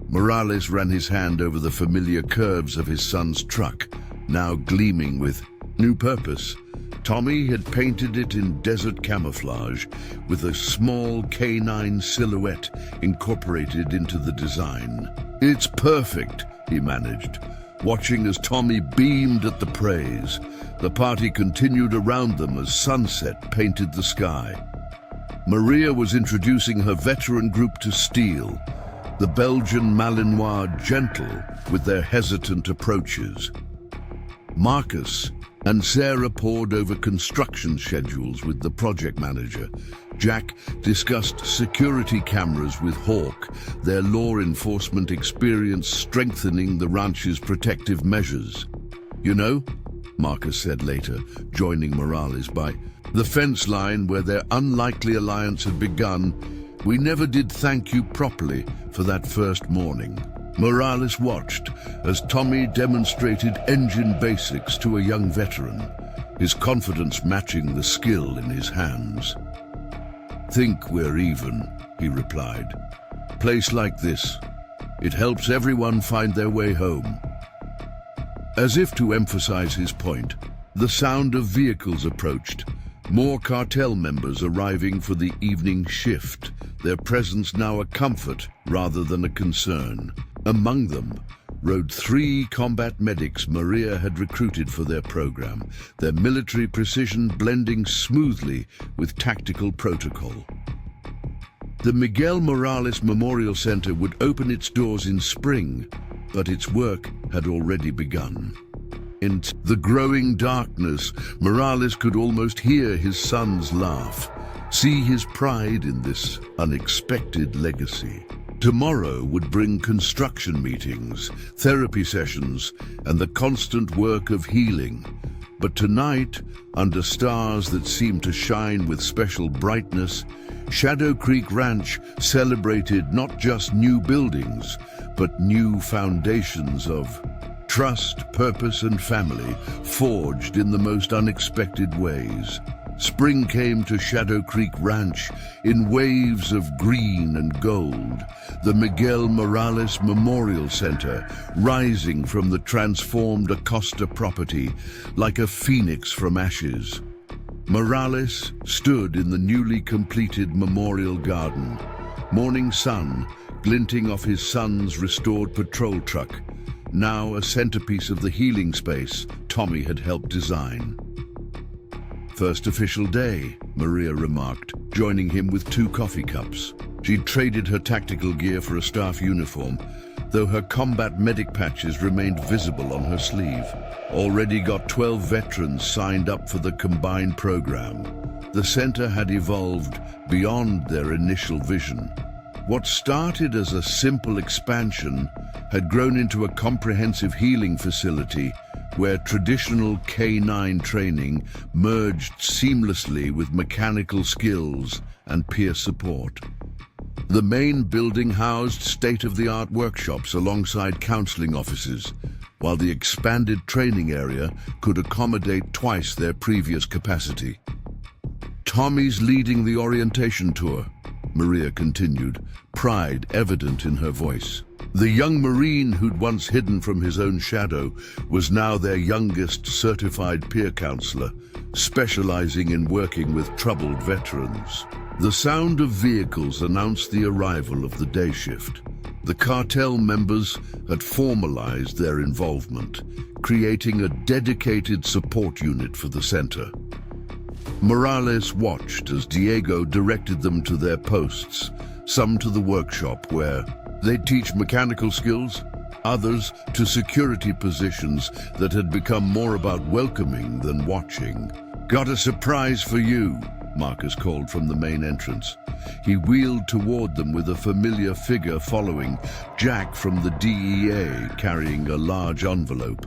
Morales ran his hand over the familiar curves of his son's truck, now gleaming with new purpose. Tommy had painted it in desert camouflage, with a small canine silhouette incorporated into the design. "It's perfect," he managed, watching as Tommy beamed at the praise. The party continued around them as sunset painted the sky. Maria was introducing her veteran group to steel, the Belgian Malinois gentle with their hesitant approaches. Marcus and Sarah pored over construction schedules with the project manager. Jack discussed security cameras with Hawk, their law enforcement experience strengthening the ranch's protective measures. "You know," Marcus said later, joining Morales by the fence line where their unlikely alliance had begun, "we never did thank you properly for that first morning." Morales watched as Tommy demonstrated engine basics to a young veteran, his confidence matching the skill in his hands. "Think we're even," he replied. "Place like this, it helps everyone find their way home." As if to emphasize his point, the sound of vehicles approached, more cartel members arriving for the evening shift, their presence now a comfort rather than a concern. Among them rode 3 combat medics Maria had recruited for their program, their military precision blending smoothly with tactical protocol. The Miguel Morales Memorial Center would open its doors in spring, but its work had already begun. In the growing darkness, Morales could almost hear his son's laugh, see his pride in this unexpected legacy. Tomorrow would bring construction meetings, therapy sessions, and the constant work of healing. But tonight, under stars that seemed to shine with special brightness, Shadow Creek Ranch celebrated not just new buildings, but new foundations of trust, purpose, and family forged in the most unexpected ways. Spring came to Shadow Creek Ranch in waves of green and gold, the Miguel Morales Memorial Center rising from the transformed Acosta property like a phoenix from ashes. Morales stood in the newly completed memorial garden, morning sun glinting off his son's restored patrol truck, now a centerpiece of the healing space Tommy had helped design. "First official day," Maria remarked, joining him with 2 coffee cups. She'd traded her tactical gear for a staff uniform, though her combat medic patches remained visible on her sleeve. Already got 12 veterans signed up for the combined program. The center had evolved beyond their initial vision. What started as a simple expansion had grown into a comprehensive healing facility where traditional K9 training merged seamlessly with mechanical skills and peer support. The main building housed state-of-the-art workshops alongside counseling offices, while the expanded training area could accommodate twice their previous capacity. "Tommy's leading the orientation tour," Maria continued, pride evident in her voice. The young Marine who'd once hidden from his own shadow was now their youngest certified peer counselor, specializing in working with troubled veterans. The sound of vehicles announced the arrival of the day shift. The cartel members had formalized their involvement, creating a dedicated support unit for the center. Morales watched as Diego directed them to their posts, some to the workshop where they'd teach mechanical skills, others to security positions that had become more about welcoming than watching. "Got a surprise for you," Marcus called from the main entrance. He wheeled toward them with a familiar figure following, Jack from the DEA carrying a large envelope.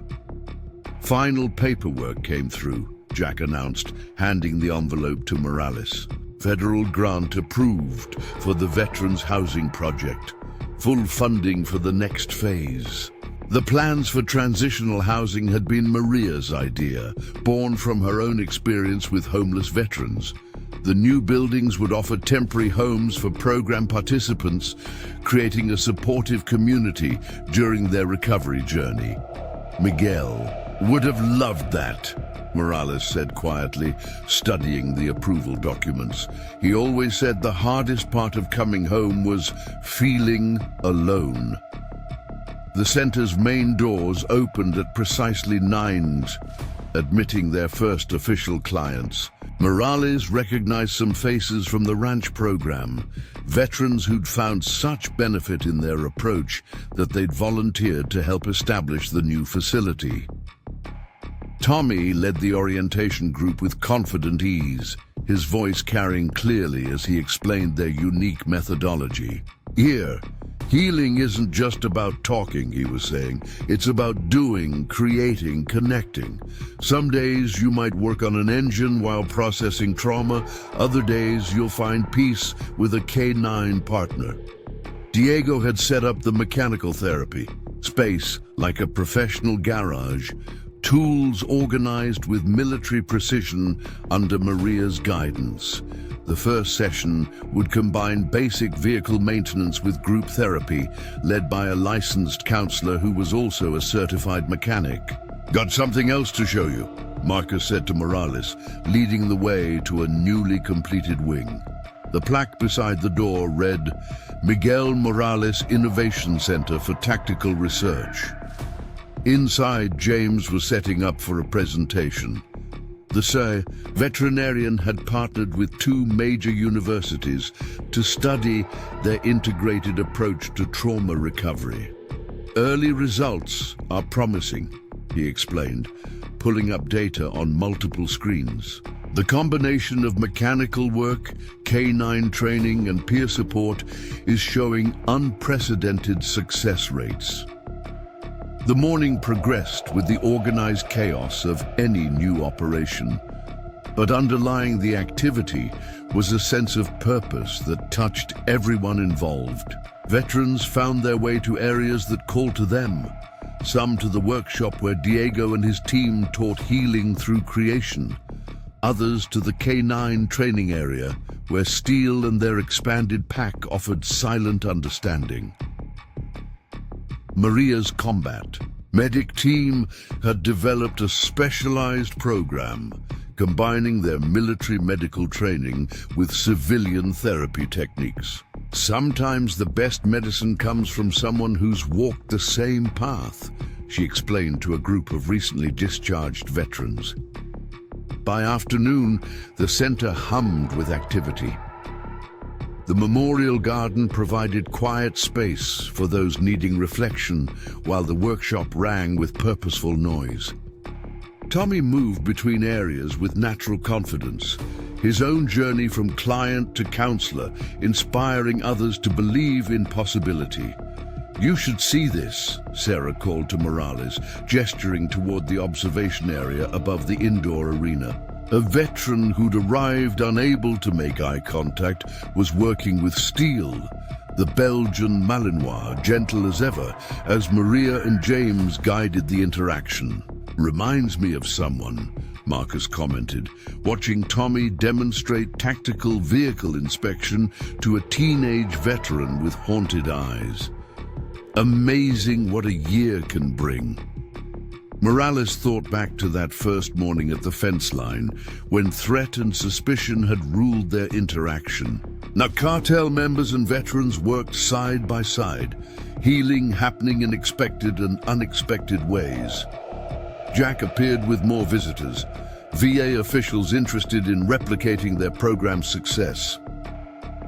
"Final paperwork came through," Jack announced, handing the envelope to Morales. "Federal grant approved for the Veterans Housing Project. Full funding for the next phase." The plans for transitional housing had been Maria's idea, born from her own experience with homeless veterans. The new buildings would offer temporary homes for program participants, creating a supportive community during their recovery journey. "Miguel would have loved that," Morales said quietly, studying the approval documents. "He always said the hardest part of coming home was feeling alone." The center's main doors opened at precisely 9, admitting their first official clients. Morales recognized some faces from the ranch program, veterans who'd found such benefit in their approach that they'd volunteered to help establish the new facility. Tommy led the orientation group with confident ease, his voice carrying clearly as he explained their unique methodology. "Here, healing isn't just about talking," he was saying. "It's about doing, creating, connecting. Some days you might work on an engine while processing trauma. Other days you'll find peace with a K9 partner." Diego had set up the mechanical therapy, space like a professional garage, tools organized with military precision under Maria's guidance. The first session would combine basic vehicle maintenance with group therapy, led by a licensed counselor who was also a certified mechanic. "Got something else to show you," Marcus said to Morales, leading the way to a newly completed wing. The plaque beside the door read, "Miguel Morales Innovation Center for Tactical Research." Inside, James was setting up for a presentation. The veterinarian had partnered with 2 major universities to study their integrated approach to trauma recovery. "Early results are promising," he explained, pulling up data on multiple screens. "The combination of mechanical work, K9 training, and peer support is showing unprecedented success rates." The morning progressed with the organized chaos of any new operation. But underlying the activity was a sense of purpose that touched everyone involved. Veterans found their way to areas that called to them, some to the workshop where Diego and his team taught healing through creation, others to the K9 training area where Steele and their expanded pack offered silent understanding. Maria's combat medic team had developed a specialized program, combining their military medical training with civilian therapy techniques. "Sometimes the best medicine comes from someone who's walked the same path," she explained to a group of recently discharged veterans. By afternoon, the center hummed with activity. The memorial garden provided quiet space for those needing reflection, while the workshop rang with purposeful noise. Tommy moved between areas with natural confidence, his own journey from client to counselor, inspiring others to believe in possibility. "You should see this," Sarah called to Morales, gesturing toward the observation area above the indoor arena. A veteran who'd arrived unable to make eye contact was working with Steele, the Belgian Malinois, gentle as ever, as Maria and James guided the interaction. "Reminds me of someone," Marcus commented, watching Tommy demonstrate tactical vehicle inspection to a teenage veteran with haunted eyes. Amazing what a year can bring. Morales thought back to that first morning at the fence line, when threat and suspicion had ruled their interaction. Now, cartel members and veterans worked side by side, healing happening in expected and unexpected ways. Jack appeared with more visitors, VA officials interested in replicating their program's success.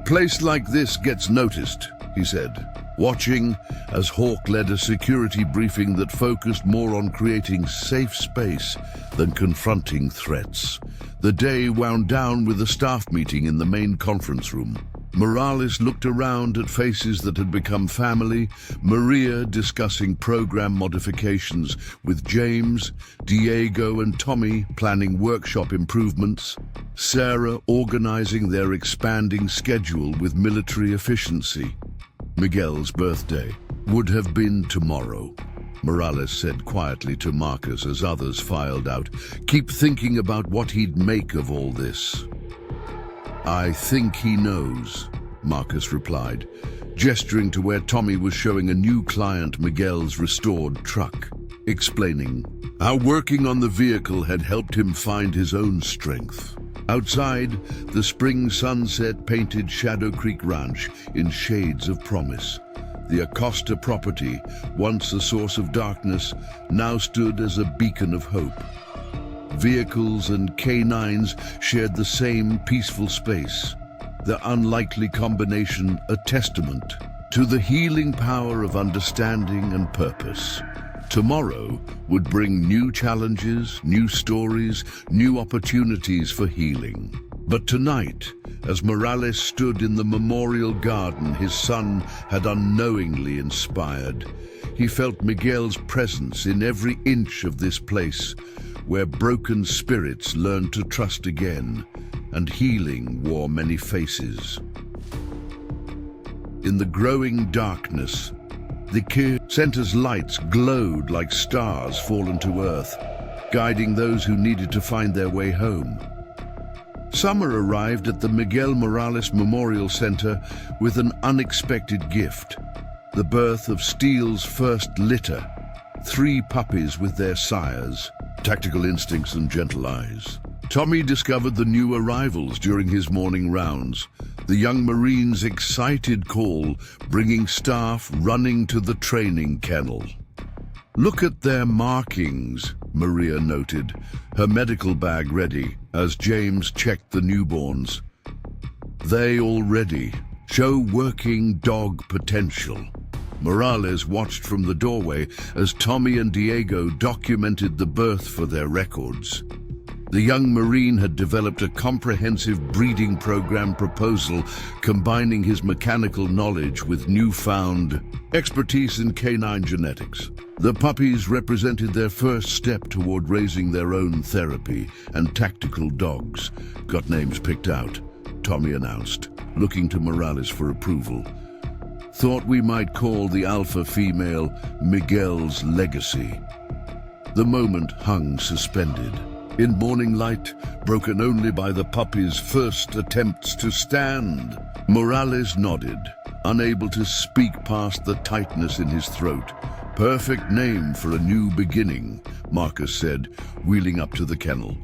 "Place like this gets noticed," he said, watching as Hawk led a security briefing that focused more on creating safe space than confronting threats. The day wound down with a staff meeting in the main conference room. Morales looked around at faces that had become family, Maria discussing program modifications with James, Diego and Tommy planning workshop improvements, Sarah organizing their expanding schedule with military efficiency. Miguel's birthday would have been tomorrow, Morales said quietly to Marcus as others filed out. "Keep thinking about what he'd make of all this." "I think he knows," Marcus replied, gesturing to where Tommy was showing a new client Miguel's restored truck, explaining how working on the vehicle had helped him find his own strength. Outside, the spring sunset painted Shadow Creek Ranch in shades of promise. The Acosta property, once a source of darkness, now stood as a beacon of hope. Vehicles and canines shared the same peaceful space, the unlikely combination a testament to the healing power of understanding and purpose. Tomorrow would bring new challenges, new stories, new opportunities for healing. But tonight, as Morales stood in the memorial garden his son had unknowingly inspired, he felt Miguel's presence in every inch of this place, where broken spirits learned to trust again, and healing wore many faces. In the growing darkness, the care center's lights glowed like stars fallen to earth, guiding those who needed to find their way home. Summer arrived at the Miguel Morales Memorial Center with an unexpected gift: the birth of Steele's first litter, 3 puppies with their sires, tactical instincts and gentle eyes. Tommy discovered the new arrivals during his morning rounds, the young Marine's excited call bringing staff running to the training kennel. "Look at their markings," Maria noted, her medical bag ready as James checked the newborns. "They already show working dog potential." Morales watched from the doorway as Tommy and Diego documented the birth for their records. The young Marine had developed a comprehensive breeding program proposal combining his mechanical knowledge with newfound expertise in canine genetics. The puppies represented their first step toward raising their own therapy and tactical dogs. "Got names picked out," Tommy announced, looking to Morales for approval. "Thought we might call the alpha female Miguel's Legacy." The moment hung suspended, in morning light, broken only by the puppy's first attempts to stand. Morales nodded, unable to speak past the tightness in his throat. "Perfect name for a new beginning," Marcus said, wheeling up to the kennel.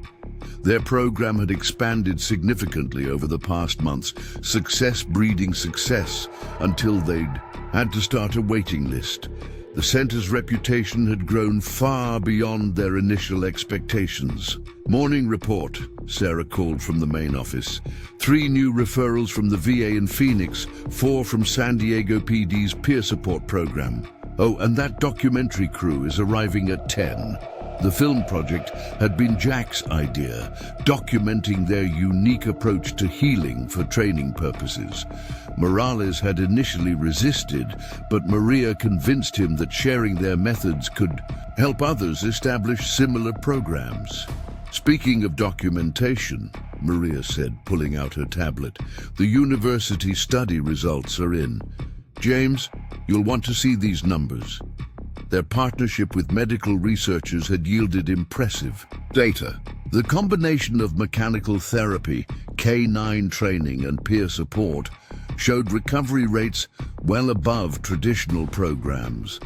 Their program had expanded significantly over the past months, success breeding success, until they'd had to start a waiting list. The center's reputation had grown far beyond their initial expectations. "Morning report," Sarah called from the main office. 3 new referrals from the VA in Phoenix, 4 from San Diego PD's peer support program. "Oh, and that documentary crew is arriving at 10. The film project had been Jack's idea, documenting their unique approach to healing for training purposes. Morales had initially resisted, but Maria convinced him that sharing their methods could help others establish similar programs. "Speaking of documentation," Maria said, pulling out her tablet, "the university study results are in. James, you'll want to see these numbers." Their partnership with medical researchers had yielded impressive data. The combination of mechanical therapy, canine training, and peer support showed recovery rates well above traditional programs.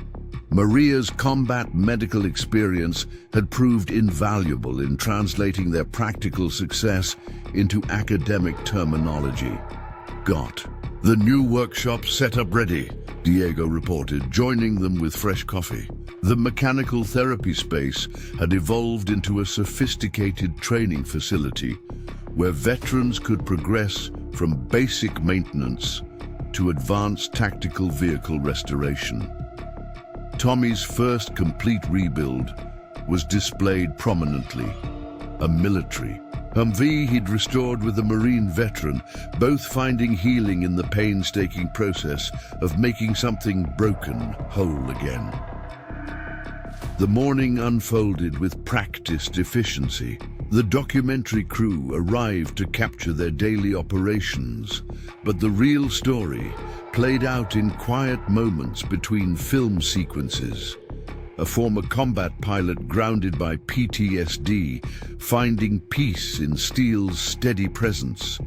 Maria's combat medical experience had proved invaluable in translating their practical success into academic terminology. got. The new workshop set up ready, Diego reported, joining them with fresh coffee. The mechanical therapy space had evolved into a sophisticated training facility where veterans could progress from basic maintenance to advanced tactical vehicle restoration. Tommy's first complete rebuild was displayed prominently, a military Humvee he'd restored with a Marine veteran, both finding healing in the painstaking process of making something broken whole again. The morning unfolded with practiced efficiency. The documentary crew arrived to capture their daily operations, but the real story played out in quiet moments between film sequences. A former combat pilot grounded by PTSD, finding peace in Steele's steady presence.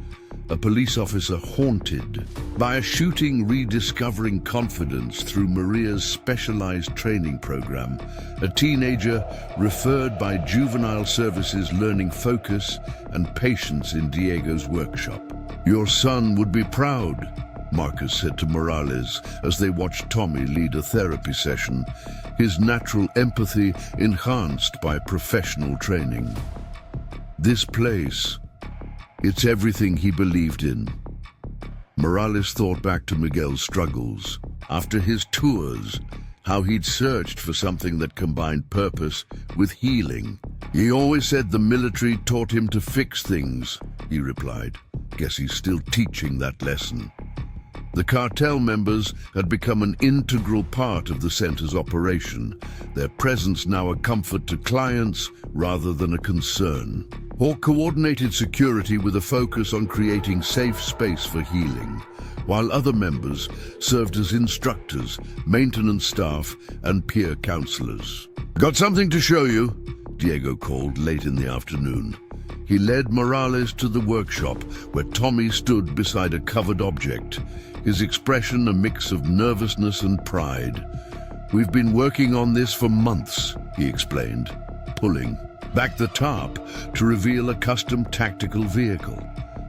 A police officer haunted by a shooting rediscovering confidence through Maria's specialized training program. A teenager referred by juvenile services learning focus and patience in Diego's workshop. "Your son would be proud," Marcus said to Morales as they watched Tommy lead a therapy session, his natural empathy enhanced by professional training. This place, it's everything he believed in. Morales thought back to Miguel's struggles. After his tours, how he'd searched for something that combined purpose with healing. "He always said the military taught him to fix things," he replied. "Guess he's still teaching that lesson." The cartel members had become an integral part of the center's operation, their presence now a comfort to clients rather than a concern. Or coordinated security with a focus on creating safe space for healing, while other members served as instructors, maintenance staff, and peer counselors. "Got something to show you," Diego called late in the afternoon. He led Morales to the workshop where Tommy stood beside a covered object, his expression a mix of nervousness and pride. "We've been working on this for months," he explained, pulling back the top to reveal a custom tactical vehicle.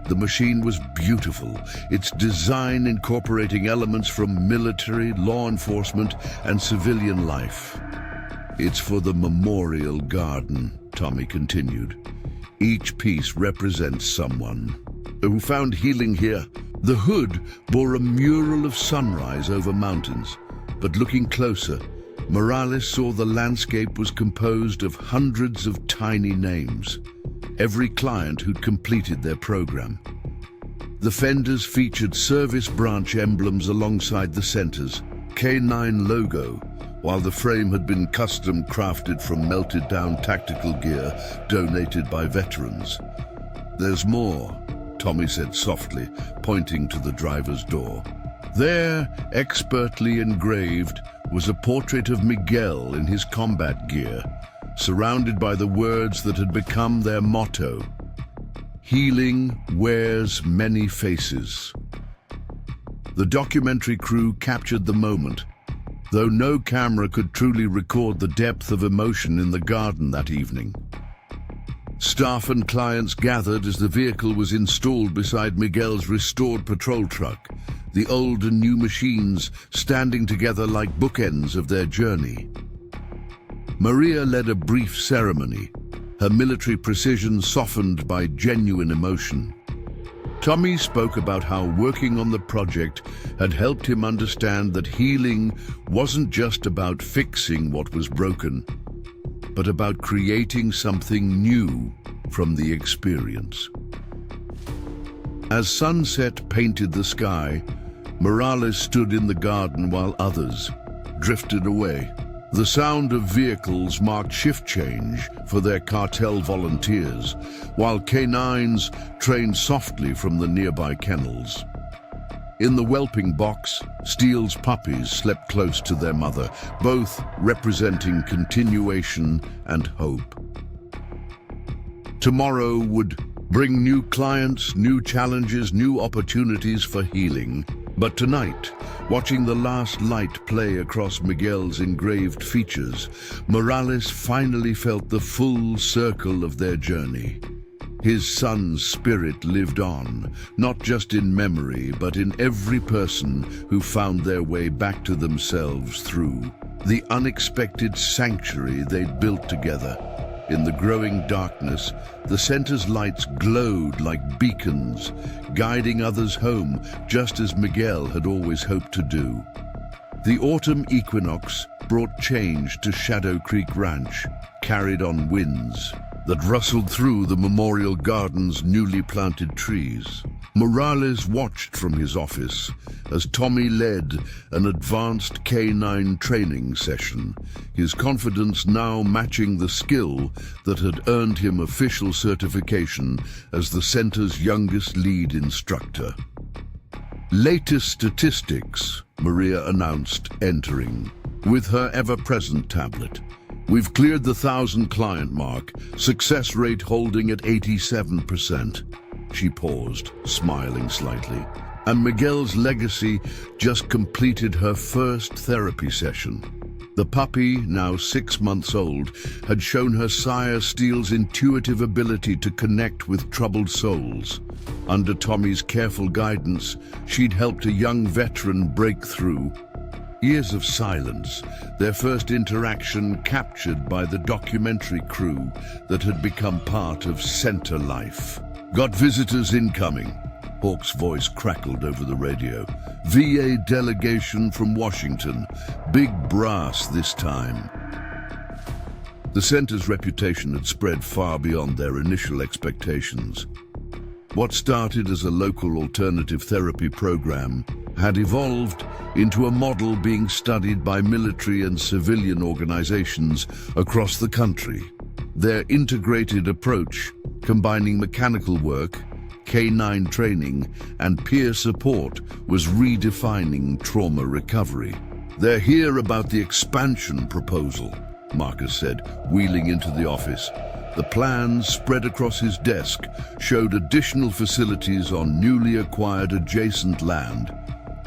The machine was beautiful, its design incorporating elements from military, law enforcement, and civilian life. "It's for the memorial garden," Tommy continued. "Each piece represents someone who found healing here." The hood bore a mural of sunrise over mountains, but looking closer, Morales saw the landscape was composed of hundreds of tiny names, every client who'd completed their program. The fenders featured service branch emblems alongside the center's K9 logo, while the frame had been custom crafted from melted down tactical gear donated by veterans. "There's more," Tommy said softly, pointing to the driver's door. There, expertly engraved, was a portrait of Miguel in his combat gear, surrounded by the words that had become their motto: "Healing wears many faces." The documentary crew captured the moment, though no camera could truly record the depth of emotion in the garden that evening. Staff and clients gathered as the vehicle was installed beside Miguel's restored patrol truck, the old and new machines standing together like bookends of their journey. Maria led a brief ceremony, her military precision softened by genuine emotion. Tommy spoke about how working on the project had helped him understand that healing wasn't just about fixing what was broken, but about creating something new from the experience. As sunset painted the sky, Morales stood in the garden while others drifted away. The sound of vehicles marked shift change for their cartel volunteers, while K9s trained softly from the nearby kennels. In the whelping box, Steele's puppies slept close to their mother, both representing continuation and hope. Tomorrow would bring new clients, new challenges, new opportunities for healing. But tonight, watching the last light play across Miguel's engraved features, Morales finally felt the full circle of their journey. His son's spirit lived on, not just in memory, but in every person who found their way back to themselves through the unexpected sanctuary they'd built together. In the growing darkness, the center's lights glowed like beacons, guiding others home, just as Miguel had always hoped to do. The autumn equinox brought change to Shadow Creek Ranch, carried on winds that rustled through the Memorial Garden's newly planted trees. Morales watched from his office as Tommy led an advanced K9 training session, his confidence now matching the skill that had earned him official certification as the center's youngest lead instructor. Latest statistics, Maria announced, entering with her ever-present tablet. We've cleared the 1,000-client mark, success rate holding at 87%. She paused, smiling slightly. And Miguel's legacy just completed her first therapy session. The puppy, now 6 months old, had shown her sire Steele's intuitive ability to connect with troubled souls. Under Tommy's careful guidance, she'd helped a young veteran break through. Years of silence, their first interaction captured by the documentary crew that had become part of Center life. Got visitors incoming, Hawk's voice crackled over the radio. VA delegation from Washington, big brass this time. The center's reputation had spread far beyond their initial expectations. What started as a local alternative therapy program had evolved into a model being studied by military and civilian organizations across the country. Their integrated approach, combining mechanical work, K9 training, and peer support, was redefining trauma recovery. They're here about the expansion proposal, Marcus said, wheeling into the office. The plans spread across his desk showed additional facilities on newly acquired adjacent land.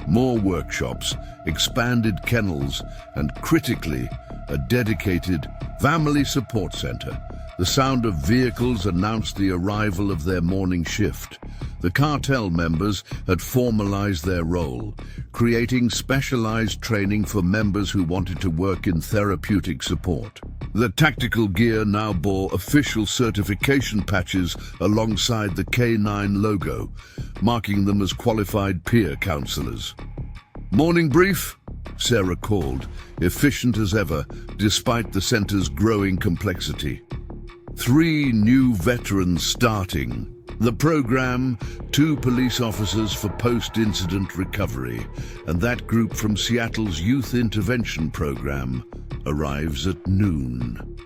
More workshops, expanded kennels, and critically, a dedicated family support center. The sound of vehicles announced the arrival of their morning shift. The Cartel members had formalized their role, creating specialized training for members who wanted to work in therapeutic support. The tactical gear now bore official certification patches alongside the K9 logo, marking them as qualified peer counselors. Morning brief? Sarah called, efficient as ever, despite the center's growing complexity. 3 new veterans starting. The program, 2 police officers for post-incident recovery, and that group from Seattle's Youth Intervention Program arrives at noon.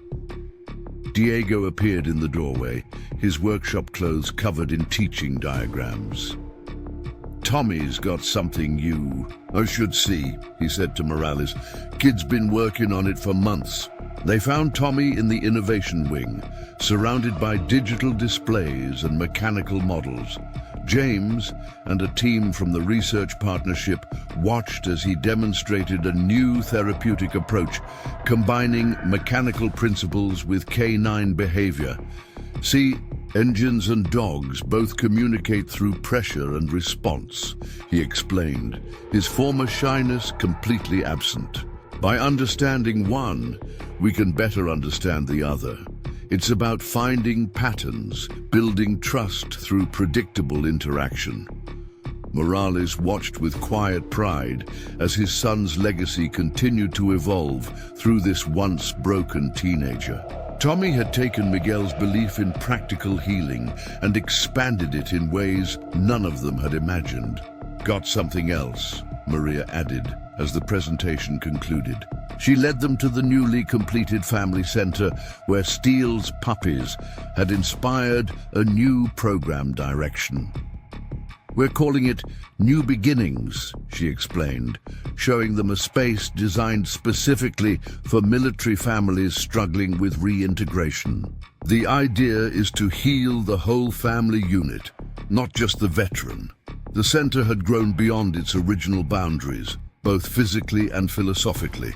Diego appeared in the doorway, his workshop clothes covered in teaching diagrams. Tommy's got something you should see, he said to Morales. Kid's been working on it for months. They found Tommy in the innovation wing, surrounded by digital displays and mechanical models. James and a team from the research partnership watched as he demonstrated a new therapeutic approach, combining mechanical principles with K9 behavior. See, engines and dogs both communicate through pressure and response, he explained, his former shyness completely absent. By understanding one, we can better understand the other. It's about finding patterns, building trust through predictable interaction. Morales watched with quiet pride as his son's legacy continued to evolve through this once broken teenager. Tommy had taken Miguel's belief in practical healing and expanded it in ways none of them had imagined. Got something else, Maria added as the presentation concluded. She led them to the newly completed family center where Steele's puppies had inspired a new program direction. We're calling it New Beginnings, she explained, showing them a space designed specifically for military families struggling with reintegration. The idea is to heal the whole family unit, not just the veteran. The center had grown beyond its original boundaries, both physically and philosophically.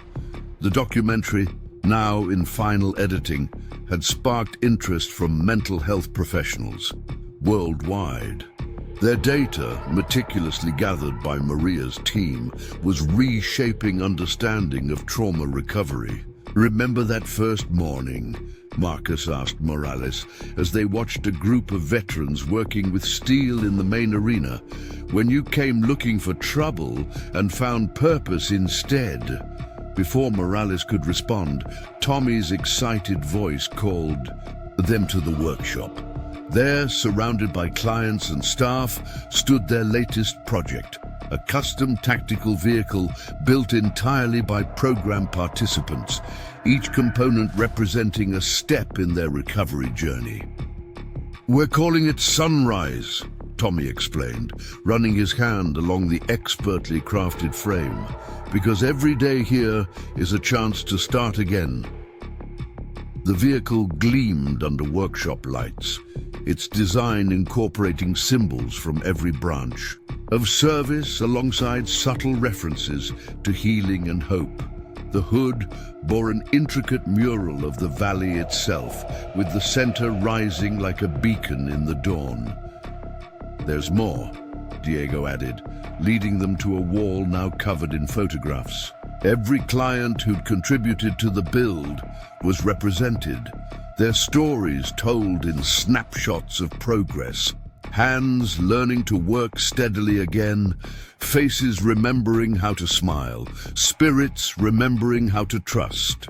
The documentary, now in final editing, had sparked interest from mental health professionals worldwide. Their data, meticulously gathered by Maria's team, was reshaping understanding of trauma recovery. "Remember that first morning?" Marcus asked Morales as they watched a group of veterans working with steel in the main arena, "when you came looking for trouble and found purpose instead?" Before Morales could respond, Tommy's excited voice called them to the workshop. There, surrounded by clients and staff, stood their latest project, a custom tactical vehicle built entirely by program participants, each component representing a step in their recovery journey. "We're calling it Sunrise," Tommy explained, running his hand along the expertly crafted frame, "because every day here is a chance to start again." The vehicle gleamed under workshop lights, its design incorporating symbols from every branch of service alongside subtle references to healing and hope. The hood bore an intricate mural of the valley itself, with the center rising like a beacon in the dawn. "There's more," Diego added, leading them to a wall now covered in photographs. Every client who'd contributed to the build was represented, their stories told in snapshots of progress. Hands learning to work steadily again, faces remembering how to smile, spirits remembering how to trust.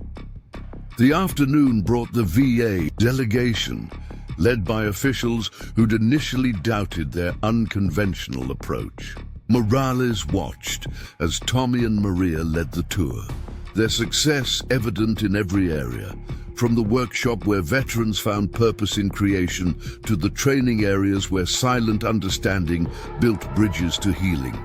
The afternoon brought the VA delegation, led by officials who'd initially doubted their unconventional approach. Morales watched as Tommy and Maria led the tour, their success evident in every area, from the workshop where veterans found purpose in creation to the training areas where silent understanding built bridges to healing.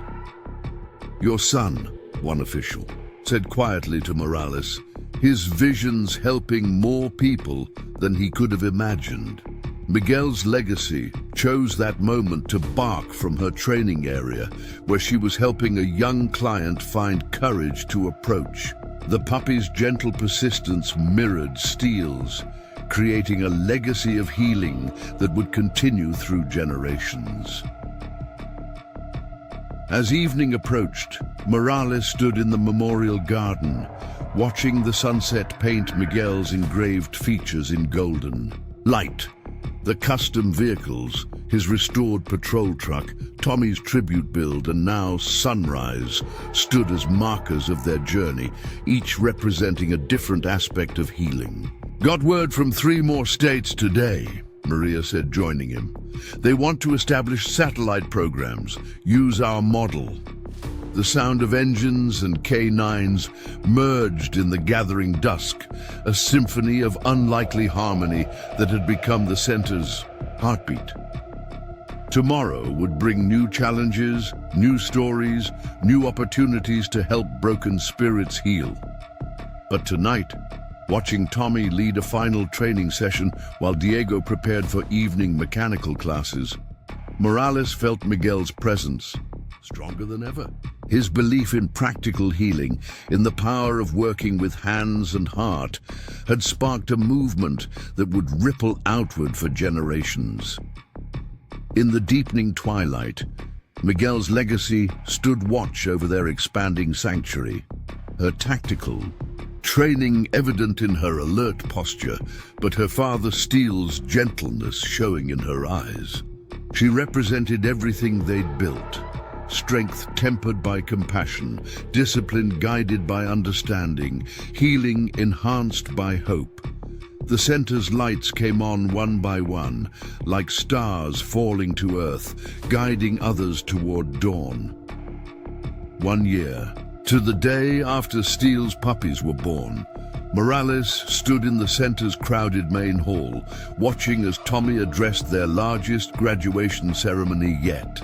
"Your son," one official said quietly to Morales, his visions helping more people than he could have imagined. Miguel's legacy chose that moment to bark from her training area, where she was helping a young client find courage to approach. The puppy's gentle persistence mirrored Steele's, creating a legacy of healing that would continue through generations. As evening approached, Morales stood in the memorial garden, watching the sunset paint Miguel's engraved features in golden light. The custom vehicles, his restored patrol truck, Tommy's tribute build, and now Sunrise, stood as markers of their journey, each representing a different aspect of healing. "Got word from 3 more states today," Maria said, joining him. "They want to establish satellite programs, use our model." The sound of engines and K9s merged in the gathering dusk, a symphony of unlikely harmony that had become the center's heartbeat. Tomorrow would bring new challenges, new stories, new opportunities to help broken spirits heal. But tonight, watching Tommy lead a final training session while Diego prepared for evening mechanical classes, Morales felt Miguel's presence, stronger than ever. His belief in practical healing, in the power of working with hands and heart, had sparked a movement that would ripple outward for generations. In the deepening twilight, Miguel's legacy stood watch over their expanding sanctuary, her tactical training evident in her alert posture, but her father Steele's gentleness showing in her eyes. She represented everything they'd built. Strength tempered by compassion, discipline guided by understanding, healing enhanced by hope. The center's lights came on one by one, like stars falling to earth, guiding others toward dawn. 1 year, to the day after Steele's puppies were born, Morales stood in the center's crowded main hall, watching as Tommy addressed their largest graduation ceremony yet.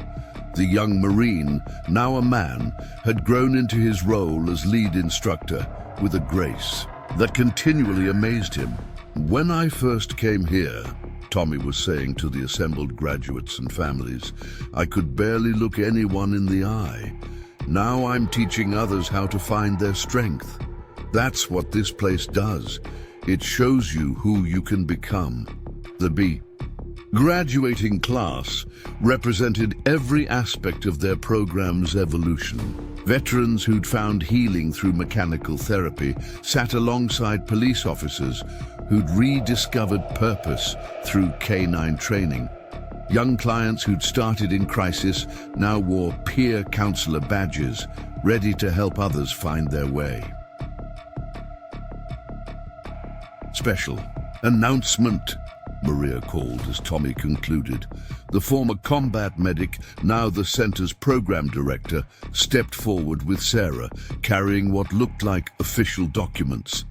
The young Marine, now a man, had grown into his role as lead instructor with a grace that continually amazed him. "When I first came here," Tommy was saying to the assembled graduates and families, "I could barely look anyone in the eye. Now I'm teaching others how to find their strength. That's what this place does. It shows you who you can become. The graduating class represented every aspect of their program's evolution. Veterans who'd found healing through mechanical therapy sat alongside police officers who'd rediscovered purpose through canine training. Young clients who'd started in crisis now wore peer counselor badges, ready to help others find their way. Special announcement, Maria called as Tommy concluded. The former combat medic, now the center's program director, stepped forward with Sarah, carrying what looked like official documents.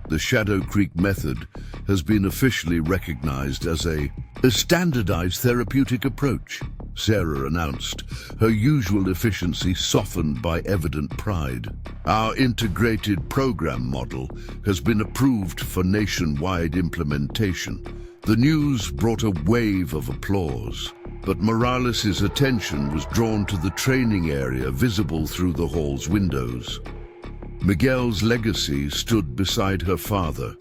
The Shadow Creek method has been officially recognized as a standardized therapeutic approach, Sarah announced, her usual efficiency softened by evident pride. Our integrated program model has been approved for nationwide implementation. The news brought a wave of applause, but Morales' attention was drawn to the training area visible through the hall's windows. Miguel's legacy stood beside her father,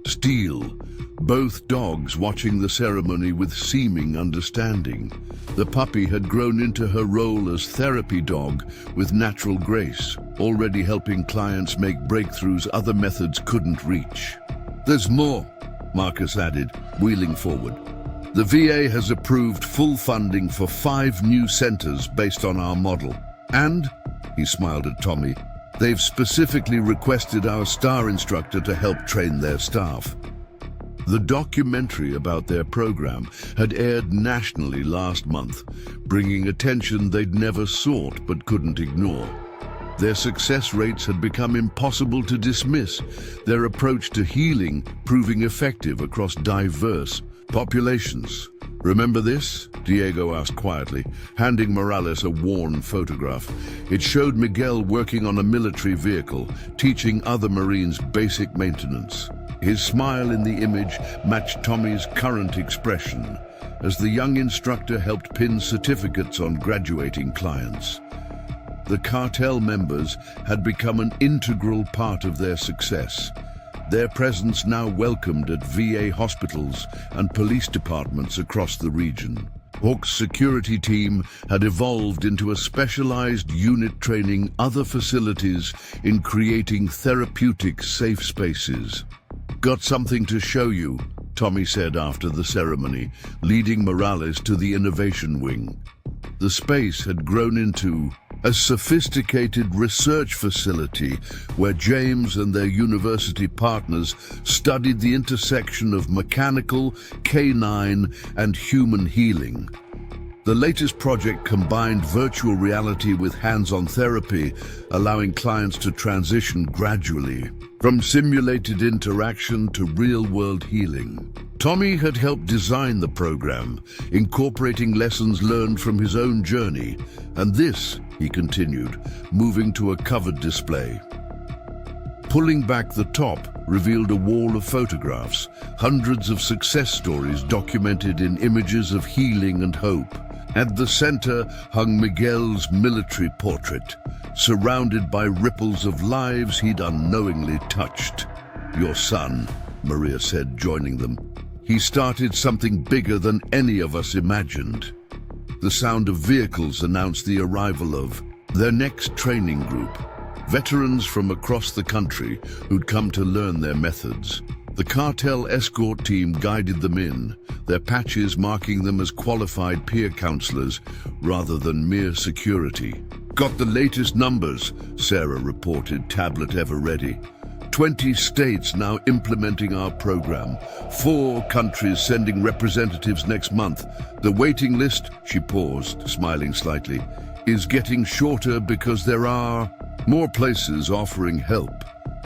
Steel, both dogs watching the ceremony with seeming understanding. The puppy had grown into her role as therapy dog with natural grace, already helping clients make breakthroughs other methods couldn't reach. There's more, Marcus added, wheeling forward. The VA has approved full funding for 5 new centers based on our model. And, he smiled at Tommy, they've specifically requested our star instructor to help train their staff. The documentary about their program had aired nationally last month, bringing attention they'd never sought but couldn't ignore. Their success rates had become impossible to dismiss, their approach to healing proving effective across diverse populations. Remember this? Diego asked quietly, handing Morales a worn photograph. It showed Miguel working on a military vehicle, teaching other Marines basic maintenance. His smile in the image matched Tommy's current expression, as the young instructor helped pin certificates on graduating clients. The Cartel members had become an integral part of their success, their presence now welcomed at VA hospitals and police departments across the region. Hawk's security team had evolved into a specialized unit training other facilities in creating therapeutic safe spaces. Got something to show you, Tommy said after the ceremony, leading Morales to the innovation wing. The space had grown into a sophisticated research facility where James and their university partners studied the intersection of mechanical, canine, and human healing. The latest project combined virtual reality with hands-on therapy, allowing clients to transition gradually from simulated interaction to real-world healing. Tommy had helped design the program, incorporating lessons learned from his own journey, and this, he continued, moving to a covered display. Pulling back the top revealed a wall of photographs, hundreds of success stories documented in images of healing and hope. At the center hung Miguel's military portrait, surrounded by ripples of lives he'd unknowingly touched. Your son, Maria said, joining them. He started something bigger than any of us imagined. The sound of vehicles announced the arrival of their next training group, veterans from across the country who'd come to learn their methods. The Cartel escort team guided them in, their patches marking them as qualified peer counselors rather than mere security. Got the latest numbers, Sarah reported, tablet ever ready. 20 states now implementing our program. 4 countries sending representatives next month. The waiting list, she paused, smiling slightly, is getting shorter because there are more places offering help.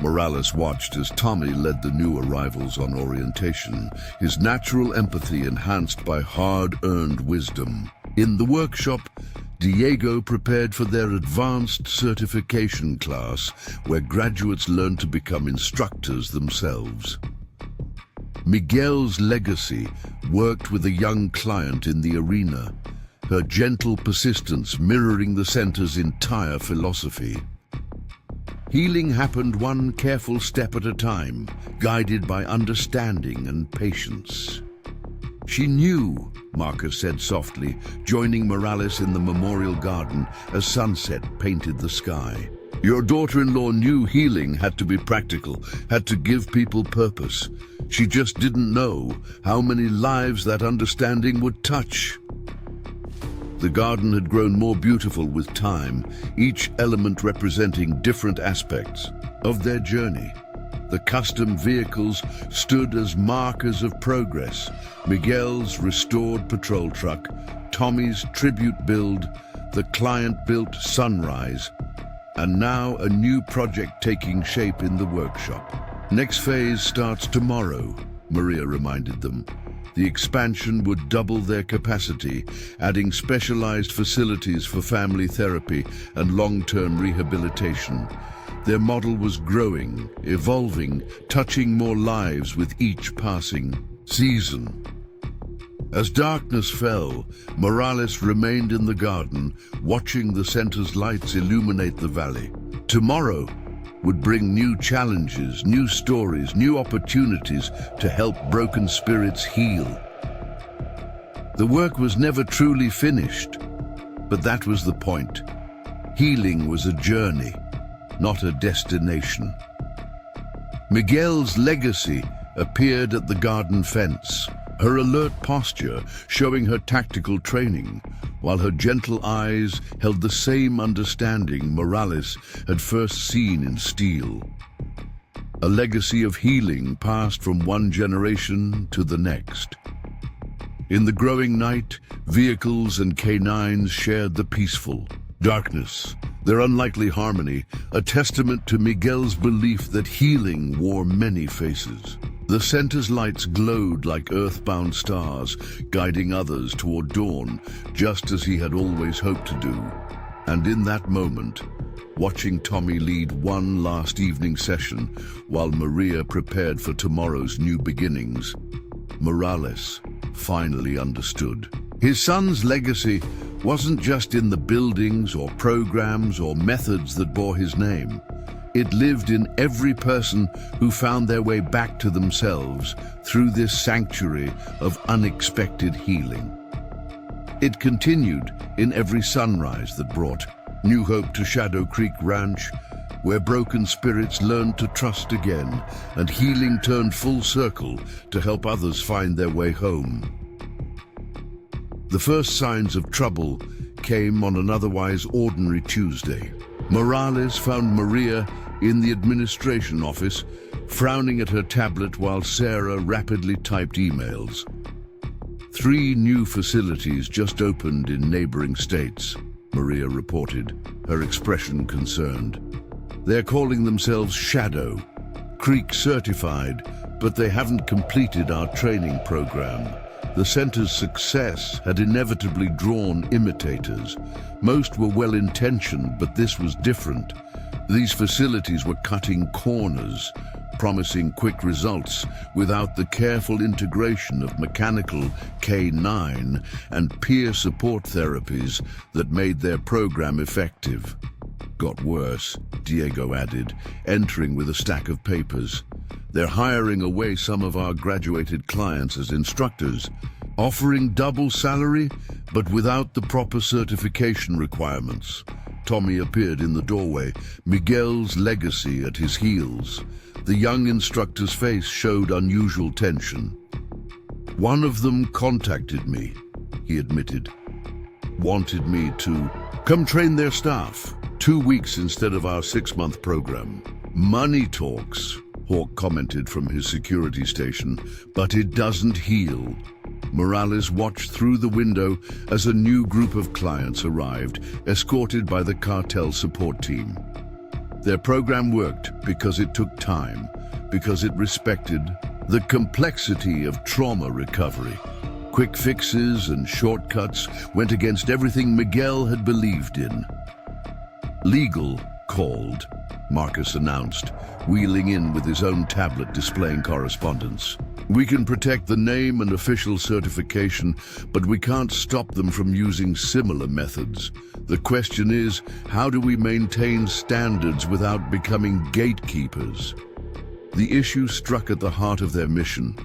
Morales watched as Tommy led the new arrivals on orientation, his natural empathy enhanced by hard-earned wisdom. In the workshop, Diego prepared for their advanced certification class, where graduates learn to become instructors themselves. Miguel's legacy worked with a young client in the arena, her gentle persistence mirroring the center's entire philosophy. Healing happened one careful step at a time, guided by understanding and patience. "She knew," Marcus said softly, joining Morales in the memorial garden as sunset painted the sky. "Your daughter-in-law knew healing had to be practical, had to give people purpose. She just didn't know how many lives that understanding would touch." The garden had grown more beautiful with time, each element representing different aspects of their journey. The custom vehicles stood as markers of progress: Miguel's restored patrol truck, Tommy's tribute build, the client-built Sunrise, and now a new project taking shape in the workshop. "Next phase starts tomorrow," Maria reminded them. The expansion would double their capacity, adding specialized facilities for family therapy and long-term rehabilitation. Their model was growing, evolving, touching more lives with each passing season. As darkness fell, Morales remained in the garden, watching the center's lights illuminate the valley. Tomorrow would bring new challenges, new stories, new opportunities to help broken spirits heal. The work was never truly finished, but that was the point. Healing was a journey, not a destination. Miguel's legacy appeared at the garden fence, her alert posture showing her tactical training, while her gentle eyes held the same understanding Morales had first seen in steel. A legacy of healing passed from one generation to the next. In the growing night, vehicles and canines shared the peaceful darkness, their unlikely harmony, a testament to Miguel's belief that healing wore many faces. The center's lights glowed like earthbound stars, guiding others toward dawn, just as he had always hoped to do. And in that moment, watching Tommy lead one last evening session while Maria prepared for tomorrow's new beginnings, Morales finally understood. His son's legacy wasn't just in the buildings or programs or methods that bore his name. It lived in every person who found their way back to themselves through this sanctuary of unexpected healing. It continued in every sunrise that brought new hope to Shadow Creek Ranch, where broken spirits learned to trust again and healing turned full circle to help others find their way home. The first signs of trouble came on an otherwise ordinary Tuesday. Morales found Maria in the administration office, frowning at her tablet while Sarah rapidly typed emails. 3 new facilities just opened in neighboring states, Maria reported, her expression concerned. They're calling themselves Shadow Creek certified, but they haven't completed our training program. The center's success had inevitably drawn imitators. Most were well-intentioned, but this was different. These facilities were cutting corners, promising quick results without the careful integration of mechanical K9 and peer support therapies that made their program effective. Got worse, Diego added, entering with a stack of papers. They're hiring away some of our graduated clients as instructors, offering double salary, but without the proper certification requirements. Tommy appeared in the doorway, Miguel's legacy at his heels. The young instructor's face showed unusual tension. "One of them contacted me," he admitted. "Wanted me to come train their staff. 2 weeks instead of our 6-month program." "Money talks," Hawk commented from his security station, "but it doesn't heal." Morales watched through the window as a new group of clients arrived, escorted by the Cartel support team. Their program worked because it took time, because it respected the complexity of trauma recovery. Quick fixes and shortcuts went against everything Miguel had believed in. "Legal called," Marcus announced, wheeling in with his own tablet displaying correspondence. We can protect the name and official certification, but we can't stop them from using similar methods. The question is, how do we maintain standards without becoming gatekeepers? The issue struck at the heart of their mission.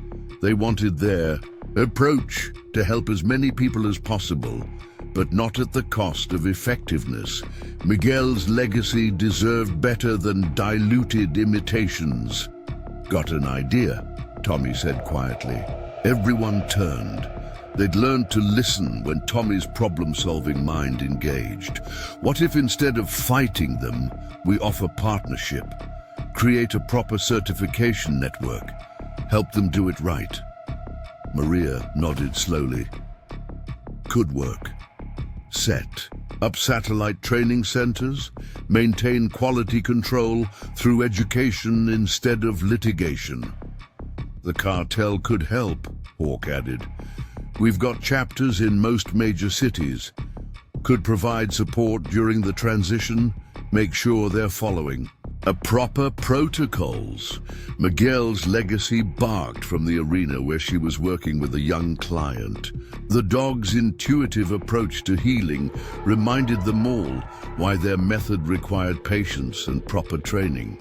They wanted their approach to help as many people as possible, but not at the cost of effectiveness. Miguel's legacy deserved better than diluted imitations. Got an idea? Tommy said quietly. Everyone turned. They'd learned to listen when Tommy's problem-solving mind engaged. What if instead of fighting them, we offer partnership? Create a proper certification network. Help them do it right. Maria nodded slowly. Could work. Set up satellite training centers, maintain quality control through education instead of litigation. The cartel could help, Hawk added. We've got chapters in most major cities. Could provide support during the transition, make sure they're following proper protocols. Miguel's legacy barked from the arena where she was working with a young client. The dog's intuitive approach to healing reminded them all why their method required patience and proper training.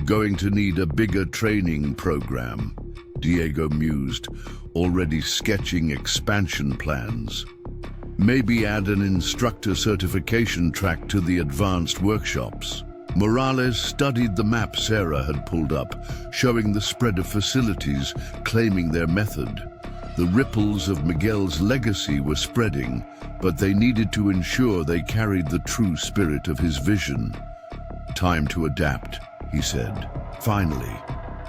Going to need a bigger training program, Diego mused, already sketching expansion plans. Maybe add an instructor certification track to the advanced workshops. Morales studied the map Sarah had pulled up, showing the spread of facilities claiming their method. The ripples of Miguel's legacy were spreading, but they needed to ensure they carried the true spirit of his vision. Time to adapt, he said. Finally.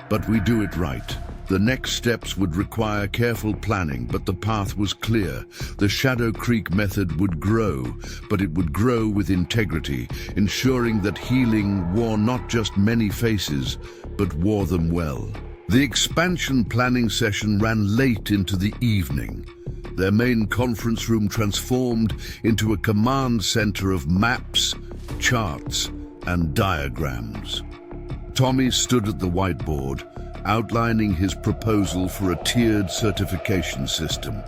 But we do it right. The next steps would require careful planning, but the path was clear. The Shadow Creek method would grow, but it would grow with integrity, ensuring that healing wore not just many faces, but wore them well. The expansion planning session ran late into the evening. Their main conference room transformed into a command center of maps, charts, and diagrams. Tommy stood at the whiteboard, outlining his proposal for a tiered certification system.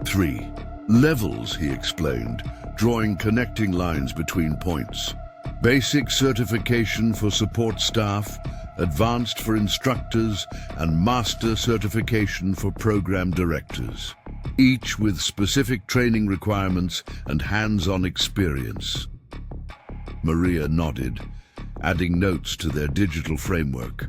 3 levels, he explained, drawing connecting lines between points. Basic certification for support staff, advanced for instructors, and master certification for program directors, each with specific training requirements and hands-on experience. Maria nodded, adding notes to their digital framework.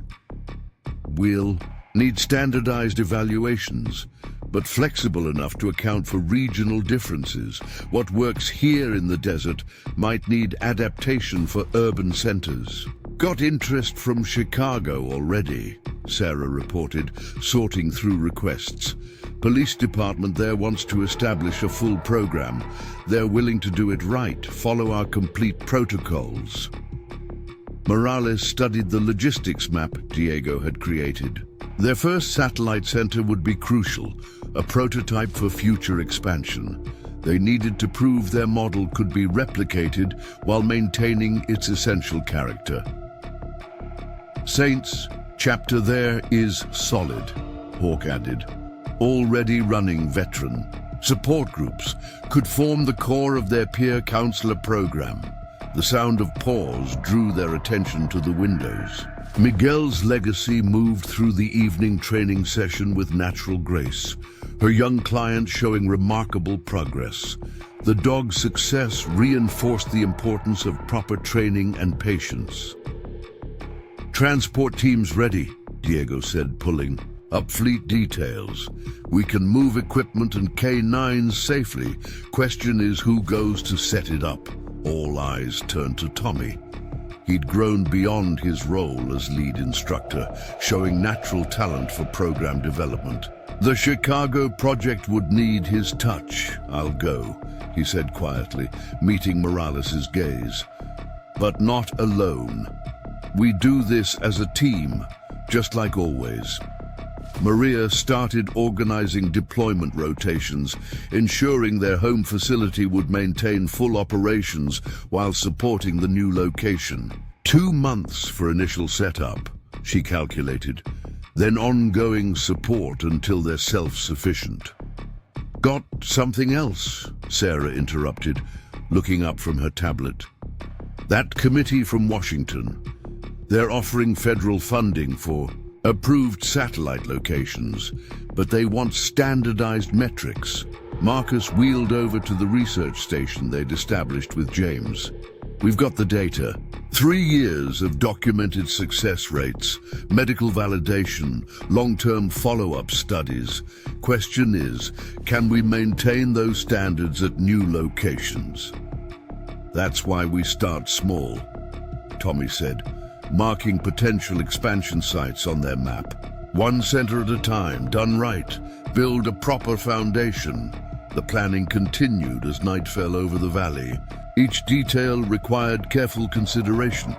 We'll need standardized evaluations, but flexible enough to account for regional differences. What works here in the desert might need adaptation for urban centers. Got interest from Chicago already, Sarah reported, sorting through requests. Police department there wants to establish a full program. They're willing to do it right, follow our complete protocols. Morales studied the logistics map Diego had created. Their first satellite center would be crucial, a prototype for future expansion. They needed to prove their model could be replicated while maintaining its essential character. Saints, chapter there is solid, Hawk added. Already running veteran. Support groups could form the core of their peer counselor program. The sound of paws drew their attention to the windows. Miguel's legacy moved through the evening training session with natural grace, her young client showing remarkable progress. The dog's success reinforced the importance of proper training and patience. Transport teams ready, Diego said, pulling up fleet details. We can move equipment and K9s safely. Question is who goes to set it up. All eyes turned to Tommy. He'd grown beyond his role as lead instructor, showing natural talent for program development. The Chicago project would need his touch. I'll go, he said quietly, meeting Morales' gaze. But not alone. We do this as a team, just like always. Maria started organizing deployment rotations, ensuring their home facility would maintain full operations while supporting the new location. 2 months for initial setup. she calculated, then ongoing support until they're self-sufficient. Got something else? Sarah interrupted, looking up from her tablet. That committee from Washington. They're offering federal funding for approved satellite locations, but they want standardized metrics. Marcus wheeled over to the research station they'd established with James. We've got the data. 3 years of documented success rates, medical validation, long-term follow-up studies. Question is, can we maintain those standards at new locations? That's why we start small, Tommy said, marking potential expansion sites on their map. 1 center at a time, done right. Build a proper foundation. The planning continued as night fell over the valley. Each detail required careful consideration,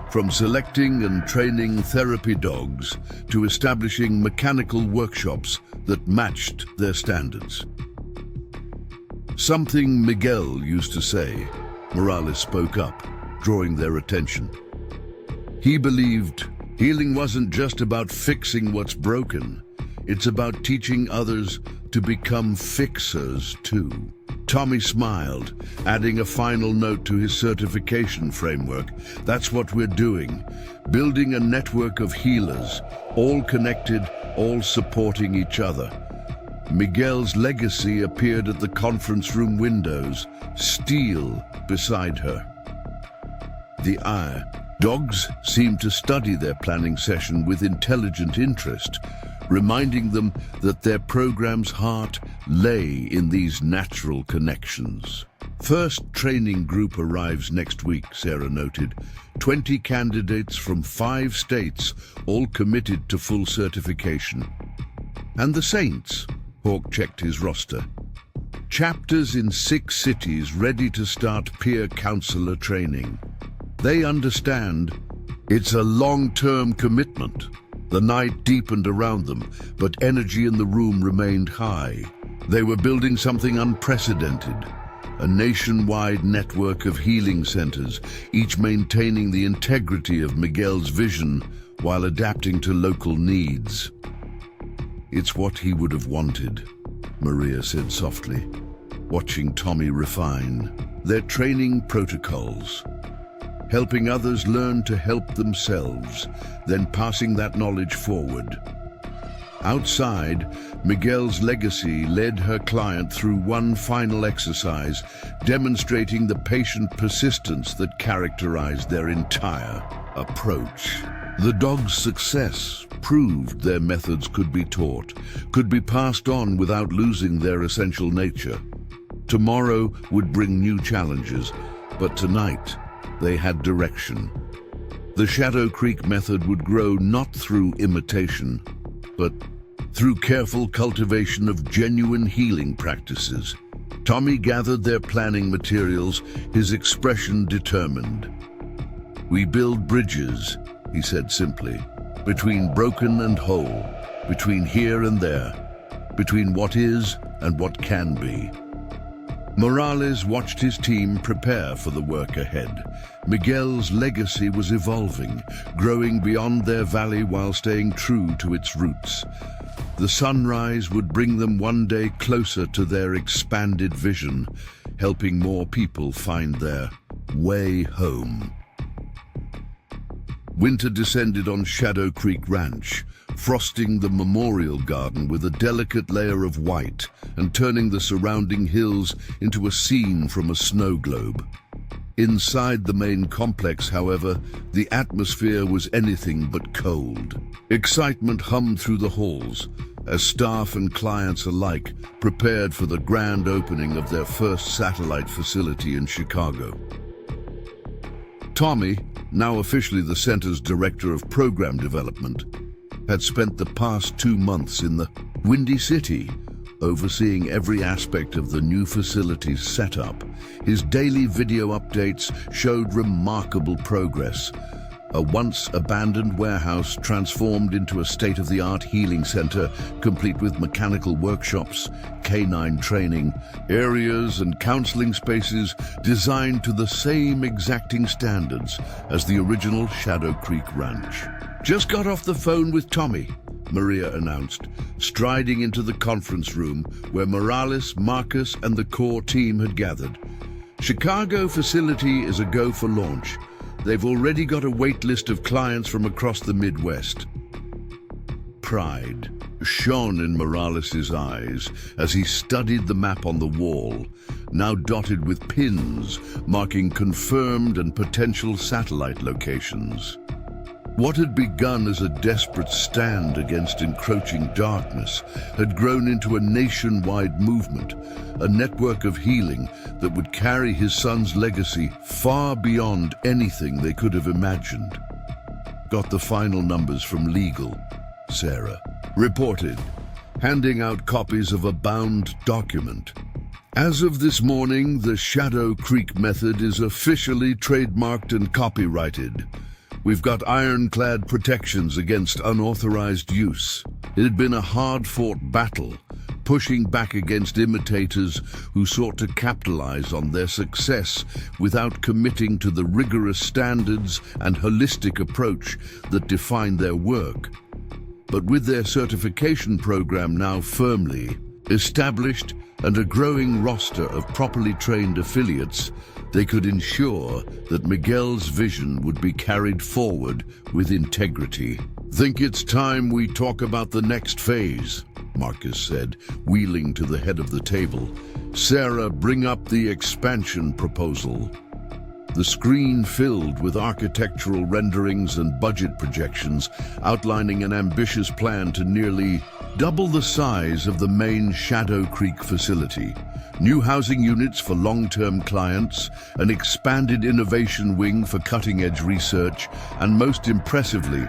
from selecting and training therapy dogs to establishing mechanical workshops that matched their standards. Something Miguel used to say. Morales spoke up, drawing their attention. He believed healing wasn't just about fixing what's broken. It's about teaching others to become fixers too. Tommy smiled, adding a final note to his certification framework. That's what we're doing, building a network of healers, all connected, all supporting each other. Miguel's legacy appeared at the conference room windows, steel beside her. The eye. Dogs seemed to study their planning session with intelligent interest, reminding them that their program's heart lay in these natural connections. First training group arrives next week, Sarah noted. 20 candidates from 5 states, all committed to full certification. And the Saints, Hawk checked his roster. Chapters in 6 cities ready to start peer counselor training. They understand it's a long-term commitment. The night deepened around them, but energy in the room remained high. They were building something unprecedented, a nationwide network of healing centers, each maintaining the integrity of Miguel's vision while adapting to local needs. It's what he would have wanted, Maria said softly, watching Tommy refine their training protocols. Helping others learn to help themselves, then passing that knowledge forward. Outside, Miguel's legacy led her client through one final exercise, demonstrating the patient persistence that characterized their entire approach. The dog's success proved their methods could be taught, could be passed on without losing their essential nature. Tomorrow would bring new challenges, but tonight, they had direction. The Shadow Creek method would grow not through imitation, but through careful cultivation of genuine healing practices. Tommy gathered their planning materials, his expression determined. We build bridges, he said simply, between broken and whole, between here and there, between what is and what can be. Morales watched his team prepare for the work ahead. Miguel's legacy was evolving, growing beyond their valley while staying true to its roots. The sunrise would bring them one day closer to their expanded vision, helping more people find their way home. Winter descended on Shadow Creek Ranch, frosting the memorial garden with a delicate layer of white and turning the surrounding hills into a scene from a snow globe. Inside the main complex, however, the atmosphere was anything but cold. Excitement hummed through the halls as staff and clients alike prepared for the grand opening of their first satellite facility in Chicago. Tommy, now officially the center's director of program development, had spent the past 2 months in the Windy City, overseeing every aspect of the new facility's setup. His daily video updates showed remarkable progress. a once abandoned warehouse transformed into a state-of-the-art healing center, complete with mechanical workshops, canine training, areas and counseling spaces designed to the same exacting standards as the original Shadow Creek Ranch. "Just got off the phone with Tommy," Maria announced, striding into the conference room where Morales, Marcus, and the core team had gathered. "Chicago facility is a go for launch. They've already got a wait list of clients from across the Midwest." Pride shone in Morales' eyes as he studied the map on the wall, now dotted with pins marking confirmed and potential satellite locations. What had begun as a desperate stand against encroaching darkness had grown into a nationwide movement, a network of healing that would carry his son's legacy far beyond anything they could have imagined. "Got the final numbers from legal," Sarah reported, handing out copies of a bound document. "As of this morning, the Shadow Creek method is officially trademarked and copyrighted. We've got ironclad protections against unauthorized use. It had been a hard-fought battle, pushing back against imitators who sought to capitalize on their success without committing to the rigorous standards and holistic approach that define their work. But with their certification program now firmly established and a growing roster of properly trained affiliates, they could ensure that Miguel's vision would be carried forward with integrity. "Think it's time we talk about the next phase," Marcus said, wheeling to the head of the table. "Sarah, bring up the expansion proposal." The screen filled with architectural renderings and budget projections outlining an ambitious plan to nearly double the size of the main Shadow Creek facility. New housing units for long-term clients, an expanded innovation wing for cutting-edge research, and most impressively,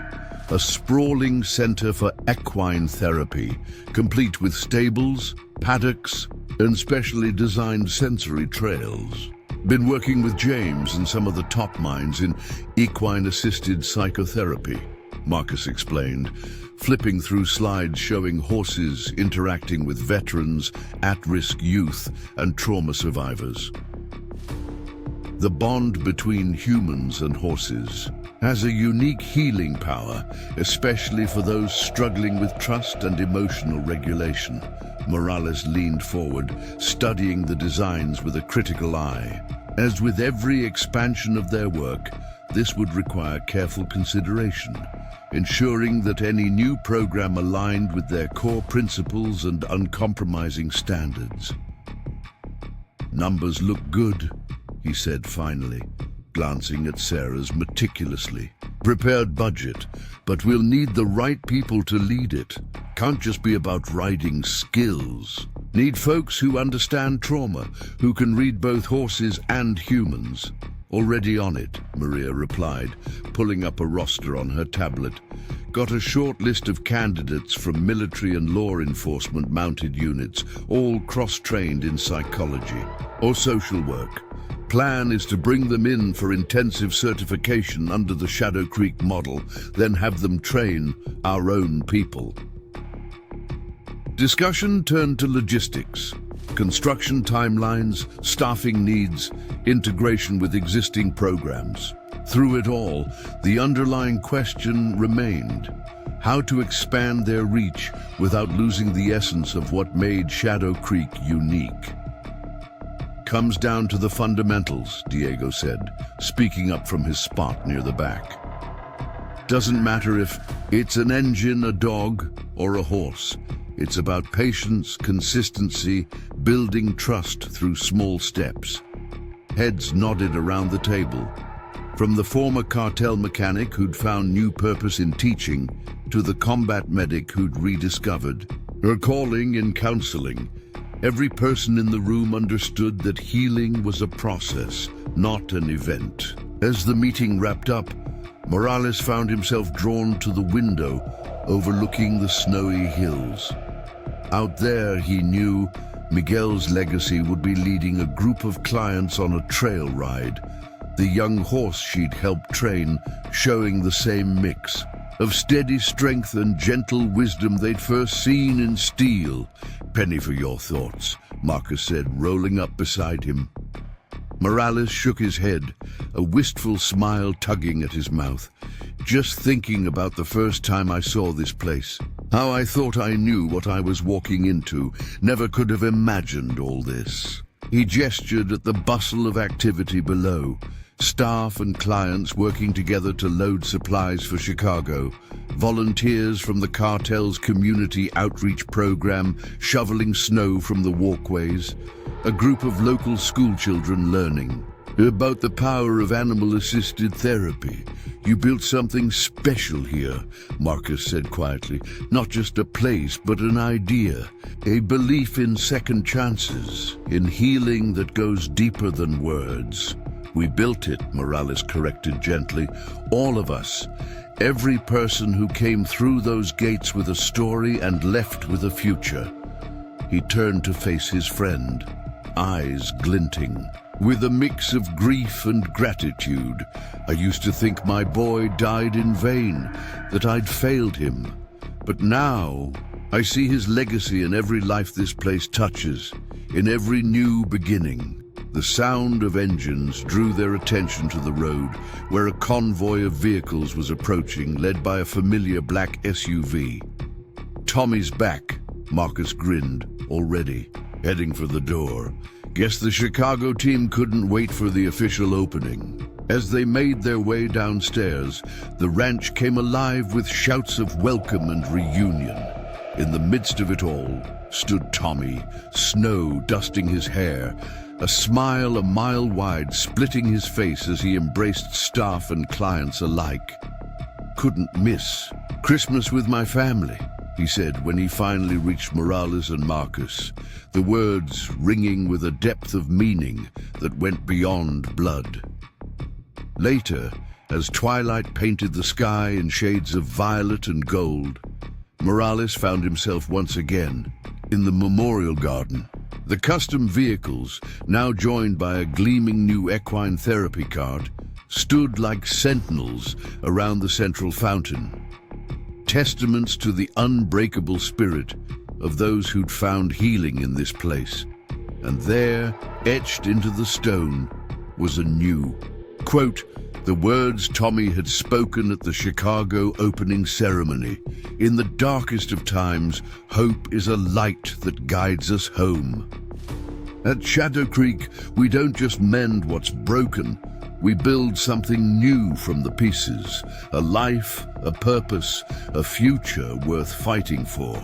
a sprawling center for equine therapy, complete with stables, paddocks, and specially designed sensory trails. "Been working with James and some of the top minds in equine-assisted psychotherapy," Marcus explained, flipping through slides showing horses interacting with veterans, at-risk youth, and trauma survivors. The bond between humans and horses has a unique healing power, especially for those struggling with trust and emotional regulation. Morales leaned forward, studying the designs with a critical eye. As with every expansion of their work, this would require careful consideration, ensuring that any new program aligned with their core principles and uncompromising standards. "Numbers look good," he said finally, glancing at Sarah's meticulously prepared budget, "but we'll need the right people to lead it. Can't just be about riding skills. Need folks who understand trauma, who can read both horses and humans." "Already on it," Maria replied, pulling up a roster on her tablet. "Got a short list of candidates from military and law enforcement mounted units, all cross-trained in psychology or social work. Plan is to bring them in for intensive certification under the Shadow Creek model, then have them train our own people." Discussion turned to logistics, construction timelines, staffing needs, integration with existing programs. Through it all, the underlying question remained: how to expand their reach without losing the essence of what made Shadow Creek unique. "Comes down to the fundamentals," Diego said, speaking up from his spot near the back. "Doesn't matter if it's an engine, a dog, or a horse. It's about patience, consistency, building trust through small steps." Heads nodded around the table. From the former cartel mechanic who'd found new purpose in teaching, to the combat medic who'd rediscovered her calling in counseling, every person in the room understood that healing was a process, not an event. As the meeting wrapped up, Morales found himself drawn to the window overlooking the snowy hills. Out there, he knew, Miguel's legacy would be leading a group of clients on a trail ride. The young horse she'd helped train showing the same mix of steady strength and gentle wisdom they'd first seen in steel. "Penny for your thoughts," Marcus said, rolling up beside him. Morales shook his head, a wistful smile tugging at his mouth. "Just thinking about the first time I saw this place. How I thought I knew what I was walking into. Never could have imagined all this." He gestured at the bustle of activity below. Staff and clients working together to load supplies for Chicago. Volunteers from the Cartel's community outreach program shoveling snow from the walkways. A group of local schoolchildren learning about the power of animal-assisted therapy. "You built something special here," Marcus said quietly. "Not just a place, but an idea. A belief in second chances, in healing that goes deeper than words." "We built it," Morales corrected gently. "All of us. Every person who came through those gates with a story and left with a future." He turned to face his friend, eyes glinting with a mix of grief and gratitude. "I used to think my boy died in vain, that I'd failed him. But now I see his legacy in every life this place touches, in every new beginning." The sound of engines drew their attention to the road, where a convoy of vehicles was approaching, led by a familiar black SUV. "Tommy's back," Marcus grinned, already, heading for the door. "Guess the Chicago team couldn't wait for the official opening." As they made their way downstairs, the ranch came alive with shouts of welcome and reunion. In the midst of it all stood Tommy, snow dusting his hair, a smile a mile wide splitting his face as he embraced staff and clients alike. "Couldn't miss Christmas with my family," he said when he finally reached Morales and Marcus, the words ringing with a depth of meaning that went beyond blood. Later, as twilight painted the sky in shades of violet and gold, Morales found himself once again in the memorial garden. The custom vehicles, now joined by a gleaming new equine therapy cart, stood like sentinels around the central fountain, testaments to the unbreakable spirit of those who'd found healing in this place. And there, etched into the stone, was a new quote, the words Tommy had spoken at the Chicago opening ceremony. "In the darkest of times, hope is a light that guides us home." At Shadow Creek, we don't just mend what's broken, we build something new from the pieces. A life, a purpose, a future worth fighting for.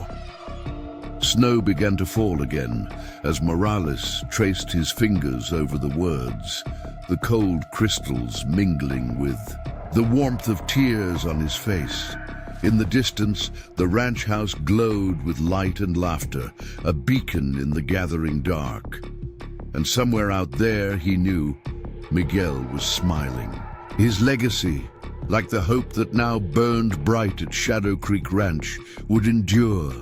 Snow began to fall again as Morales traced his fingers over the words, the cold crystals mingling with the warmth of tears on his face. In the distance, the ranch house glowed with light and laughter, a beacon in the gathering dark. And somewhere out there, he knew, Miguel was smiling. His legacy, like the hope that now burned bright at Shadow Creek Ranch, would endure,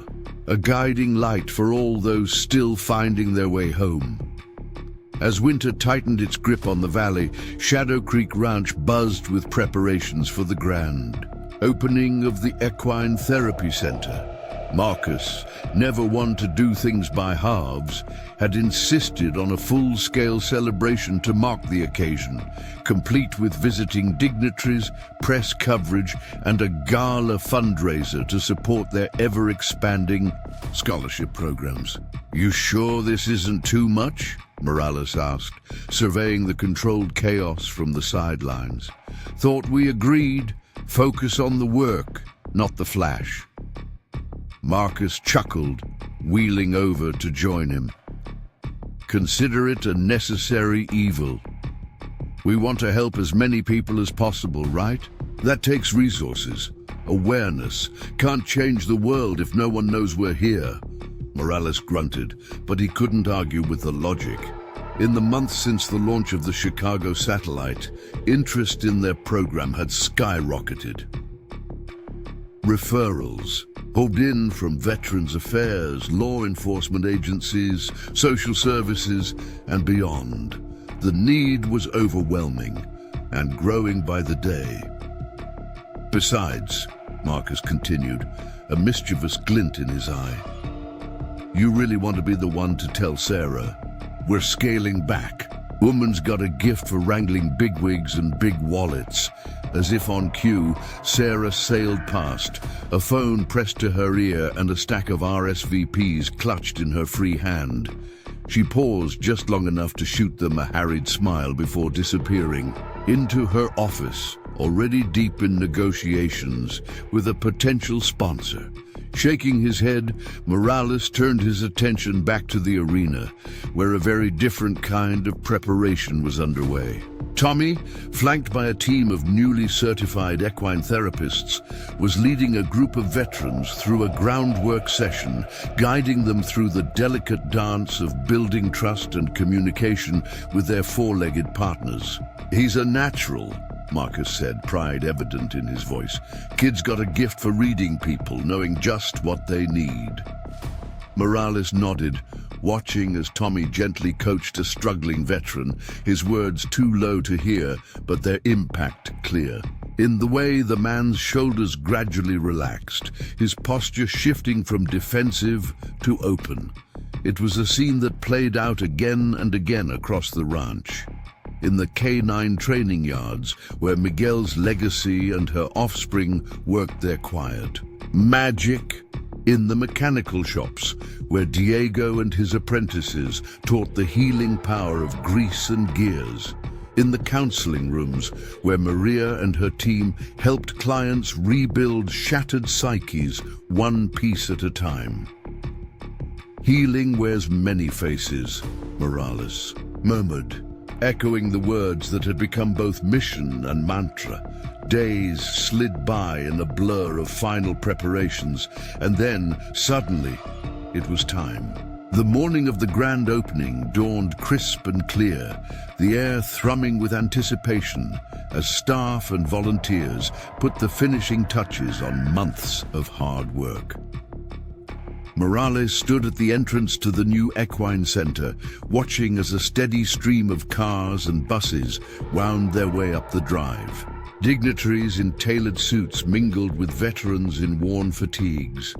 a guiding light for all those still finding their way home. As winter tightened its grip on the valley, Shadow Creek Ranch buzzed with preparations for the grand opening of the Equine Therapy Center. Marcus, never one to do things by halves, had insisted on a full-scale celebration to mark the occasion, complete with visiting dignitaries, press coverage, and a gala fundraiser to support their ever-expanding scholarship programs. "You sure this isn't too much?" Morales asked, surveying the controlled chaos from the sidelines. "Thought we agreed. Focus on the work, not the flash." Marcus chuckled, wheeling over to join him. "Consider it a necessary evil. We want to help as many people as possible, right? That takes resources, awareness. Can't change the world if no one knows we're here." Morales grunted, but he couldn't argue with the logic. In the months since the launch of the Chicago satellite, interest in their program had skyrocketed. Referrals poured in from Veterans Affairs, law enforcement agencies, social services, and beyond. The need was overwhelming and growing by the day. Besides, Marcus continued, a mischievous glint in his eye, you really want to be the one to tell Sarah, we're scaling back. Woman's got a gift for wrangling bigwigs and big wallets. As if on cue, Sarah sailed past, a phone pressed to her ear and a stack of RSVPs clutched in her free hand. She paused just long enough to shoot them a harried smile before disappearing into her office, already deep in negotiations with a potential sponsor. Shaking his head, Morales turned his attention back to the arena, where a very different kind of preparation was underway. Tommy, flanked by a team of newly certified equine therapists, was leading a group of veterans through a groundwork session, guiding them through the delicate dance of building trust and communication with their four-legged partners. He's a natural, Marcus said, pride evident in his voice. Kid's got a gift for reading people, knowing just what they need. Morales nodded, watching as Tommy gently coached a struggling veteran, his words too low to hear, but their impact clear. In the way the man's shoulders gradually relaxed, his posture shifting from defensive to open. It was a scene that played out again and again across the ranch. In the K9 training yards, where Miguel's legacy and her offspring worked their quiet. Magic in the mechanical shops, where Diego and his apprentices taught the healing power of grease and gears. In the counseling rooms, where Maria and her team helped clients rebuild shattered psyches one piece at a time. Healing wears many faces, Morales murmured, echoing the words that had become both mission and mantra. Days slid by in a blur of final preparations, and then, suddenly, it was time. The morning of the grand opening dawned crisp and clear, the air thrumming with anticipation as staff and volunteers put the finishing touches on months of hard work. Morales stood at the entrance to the new equine center, watching as a steady stream of cars and buses wound their way up the drive. Dignitaries in tailored suits mingled with veterans in worn fatigues.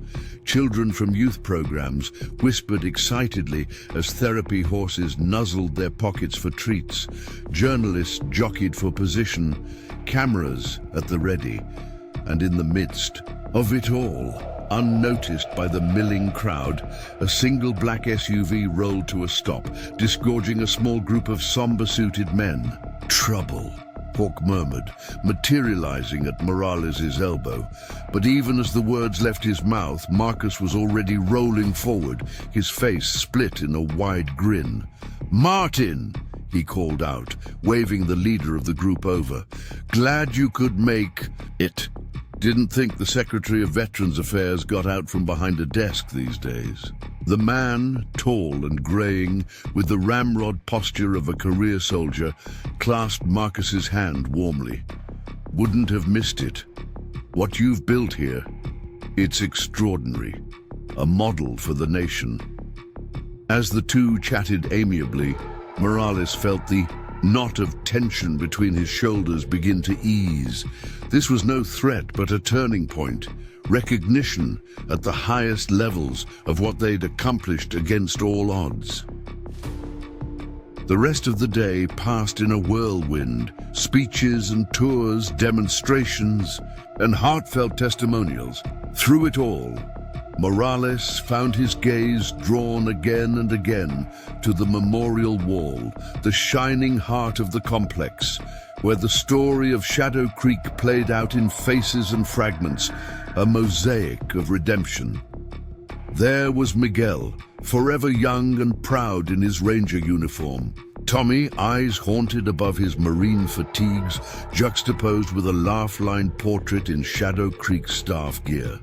Children from youth programs whispered excitedly as therapy horses nuzzled their pockets for treats. Journalists jockeyed for position, cameras at the ready. And in the midst of it all, unnoticed by the milling crowd, a single black SUV rolled to a stop, disgorging a small group of somber-suited men. Trouble, Hawk murmured, materializing at Morales' elbow. But even as the words left his mouth, Marcus was already rolling forward, his face split in a wide grin. "Martin!" he called out, waving the leader of the group over. "Glad you could make it." Didn't think the Secretary of Veterans Affairs got out from behind a desk these days. The man, tall and graying, with the ramrod posture of a career soldier, clasped Marcus's hand warmly. "Wouldn't have missed it. What you've built here, it's extraordinary. A model for the nation." As the two chatted amiably, Morales felt the knot of tension between his shoulders begin to ease. This was no threat, but a turning point, recognition at the highest levels of what they'd accomplished against all odds. The rest of the day passed in a whirlwind, speeches and tours, demonstrations, and heartfelt testimonials. Through it all, Morales found his gaze drawn again and again to the memorial wall, the shining heart of the complex, where the story of Shadow Creek played out in faces and fragments, a mosaic of redemption. There was Miguel, forever young and proud in his ranger uniform. Tommy, eyes haunted above his marine fatigues, juxtaposed with a laugh-lined portrait in Shadow Creek staff gear.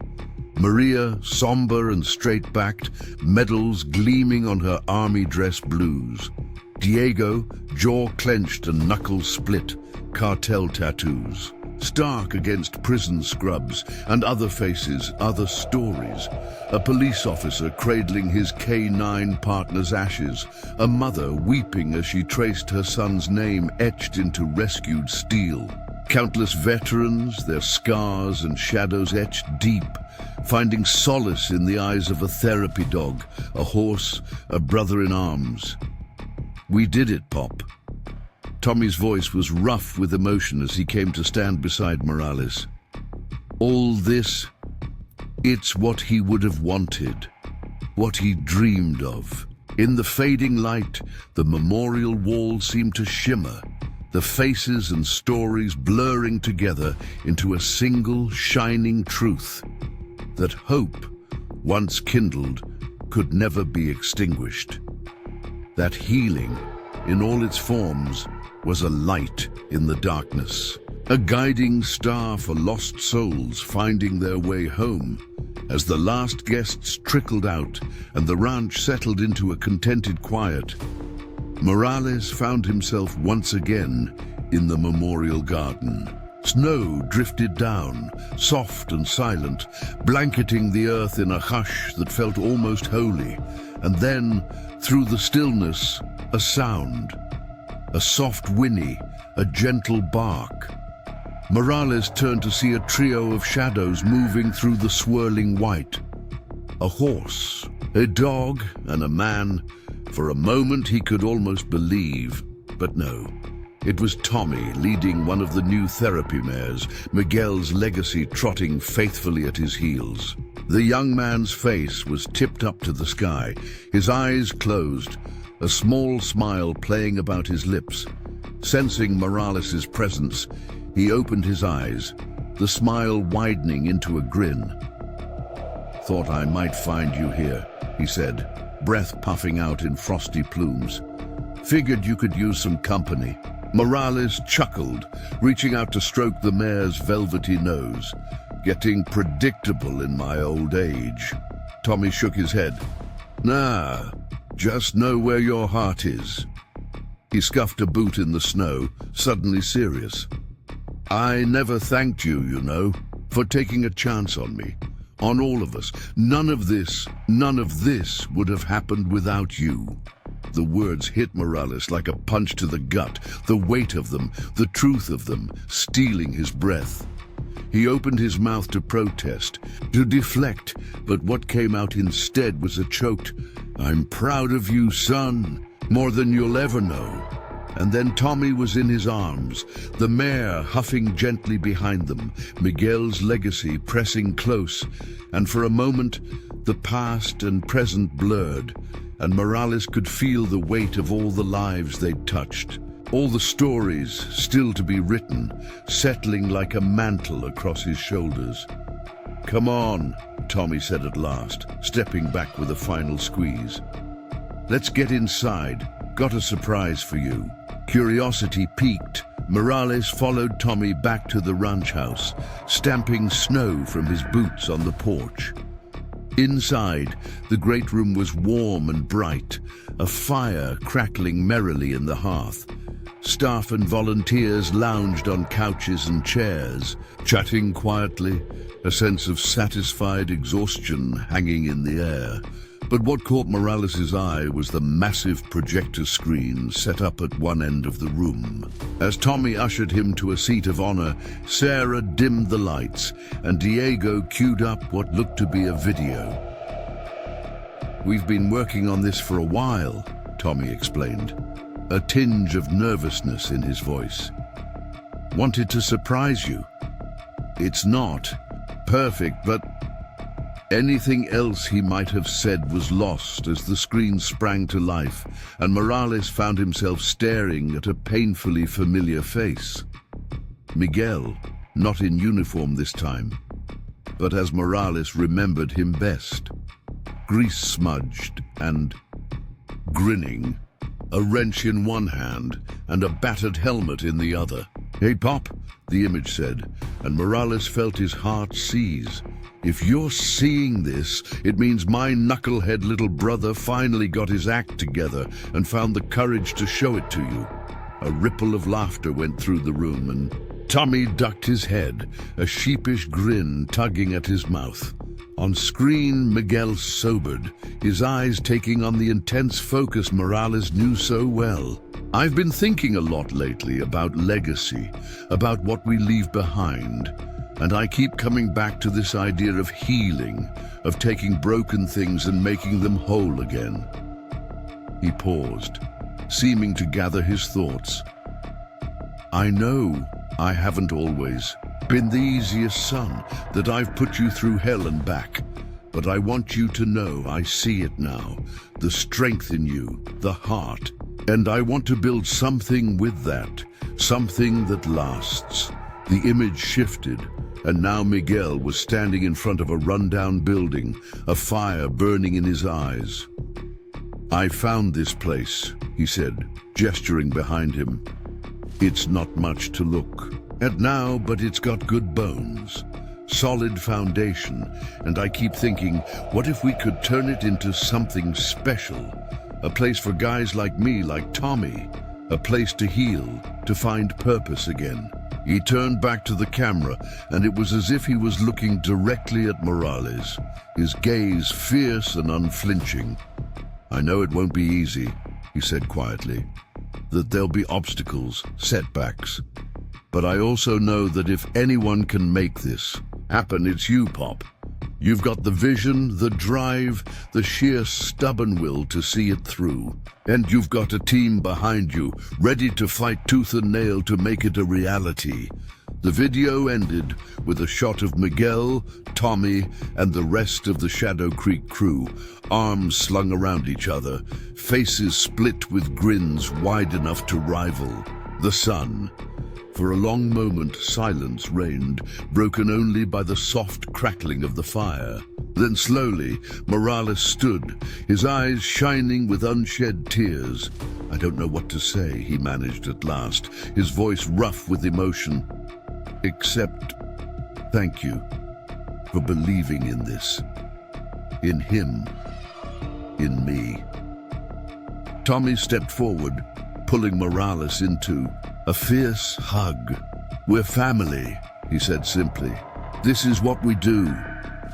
Maria, somber and straight-backed, medals gleaming on her army dress blues. Diego, jaw clenched and knuckles split, cartel tattoos. Stark against prison scrubs and other faces, other stories. A police officer cradling his K9 partner's ashes. A mother weeping as she traced her son's name etched into rescued steel. Countless veterans, their scars and shadows etched deep, finding solace in the eyes of a therapy dog, a horse, a brother in arms. "We did it, Pop." Tommy's voice was rough with emotion as he came to stand beside Morales. "All this, it's what he would have wanted, what he dreamed of." In the fading light, the memorial wall seemed to shimmer, the faces and stories blurring together into a single shining truth, that hope, once kindled, could never be extinguished. That healing, in all its forms, was a light in the darkness, a guiding star for lost souls finding their way home. As the last guests trickled out and the ranch settled into a contented quiet, Morales found himself once again in the memorial garden. Snow drifted down, soft and silent, blanketing the earth in a hush that felt almost holy. And then, through the stillness, a sound. A soft whinny, a gentle bark. Morales turned to see a trio of shadows moving through the swirling white. A horse, a dog, and a man. For a moment he could almost believe, but no. It was Tommy leading one of the new therapy mares, Miguel's legacy trotting faithfully at his heels. The young man's face was tipped up to the sky, his eyes closed, a small smile playing about his lips. Sensing Morales' presence, he opened his eyes, the smile widening into a grin. "Thought I might find you here," he said, breath puffing out in frosty plumes. "Figured you could use some company." Morales chuckled, reaching out to stroke the mare's velvety nose. "Getting predictable in my old age." Tommy shook his head. "Nah, just know where your heart is." He scuffed a boot in the snow, suddenly serious. "I never thanked you, you know, for taking a chance on me, on all of us. None of this would have happened without you." The words hit Morales like a punch to the gut, the weight of them, the truth of them, stealing his breath. He opened his mouth to protest, to deflect, but what came out instead was a choked, "I'm proud of you, son, more than you'll ever know." And then Tommy was in his arms, the mare huffing gently behind them, Miguel's legacy pressing close, and for a moment the past and present blurred, and Morales could feel the weight of all the lives they'd touched, all the stories still to be written, settling like a mantle across his shoulders. "Come on," Tommy said at last, stepping back with a final squeeze. "Let's get inside. Got a surprise for you." Curiosity piqued, Morales followed Tommy back to the ranch house, stamping snow from his boots on the porch. Inside, the great room was warm and bright, a fire crackling merrily in the hearth. Staff and volunteers lounged on couches and chairs, chatting quietly, a sense of satisfied exhaustion hanging in the air. But what caught Morales' eye was the massive projector screen set up at one end of the room. As Tommy ushered him to a seat of honor, Sarah dimmed the lights, and Diego queued up what looked to be a video. "We've been working on this for a while," Tommy explained, a tinge of nervousness in his voice. "Wanted to surprise you. It's not perfect, but..." Anything else he might have said was lost as the screen sprang to life, and Morales found himself staring at a painfully familiar face. Miguel, not in uniform this time, but as Morales remembered him best. Grease-smudged and grinning, a wrench in one hand and a battered helmet in the other. "Hey, Pop," the image said, and Morales felt his heart seize. "If you're seeing this, it means my knucklehead little brother finally got his act together and found the courage to show it to you." A ripple of laughter went through the room, and Tommy ducked his head, a sheepish grin tugging at his mouth. On screen, Miguel sobered, his eyes taking on the intense focus Morales knew so well. I've been thinking a lot lately about legacy, about what we leave behind, and I keep coming back to this idea of healing, of taking broken things and making them whole again. He paused, seeming to gather his thoughts. I know I haven't always been the easiest son, that I've put you through hell and back, but I want you to know I see it now, the strength in you, the heart, and I want to build something with that, something that lasts. The image shifted, and now Miguel was standing in front of a rundown building, a fire burning in his eyes. I found this place, he said, gesturing behind him. It's not much to look at now, but it's got good bones, solid foundation, and I keep thinking, what if we could turn it into something special? A place for guys like me, like Tommy, a place to heal, to find purpose again. He turned back to the camera, and it was as if he was looking directly at Morales, his gaze fierce and unflinching. I know it won't be easy, he said quietly, that there'll be obstacles, setbacks. But I also know that if anyone can make this happen, it's you, Pop. You've got the vision, the drive, the sheer stubborn will to see it through. And you've got a team behind you, ready to fight tooth and nail to make it a reality. The video ended with a shot of Miguel, Tommy, and the rest of the Shadow Creek crew, arms slung around each other, faces split with grins wide enough to rival the sun. For a long moment, silence reigned, broken only by the soft crackling of the fire. Then slowly, Morales stood, his eyes shining with unshed tears. I don't know what to say, he managed at last, his voice rough with emotion. Except, thank you for believing in this. In him. In me. Tommy stepped forward, pulling Morales into a fierce hug. We're family, he said simply. This is what we do.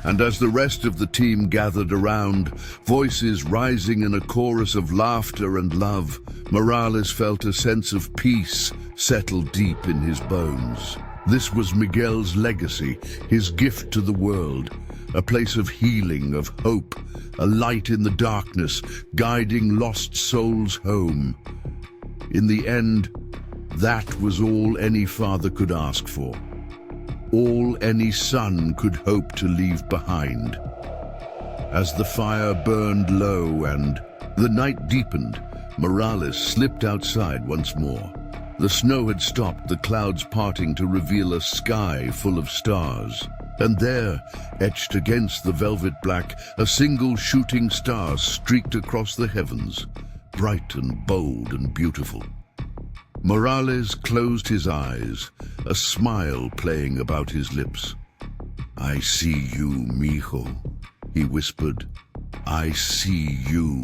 And as the rest of the team gathered around, voices rising in a chorus of laughter and love, Morales felt a sense of peace settle deep in his bones. This was Miguel's legacy, his gift to the world, a place of healing, of hope, a light in the darkness, guiding lost souls home. In the end, that was all any father could ask for, all any son could hope to leave behind. As the fire burned low and the night deepened, Morales slipped outside once more. The snow had stopped, the clouds parting to reveal a sky full of stars. And there, etched against the velvet black, a single shooting star streaked across the heavens, bright and bold and beautiful. Morales closed his eyes, a smile playing about his lips. I see you, mijo, he whispered. I see you.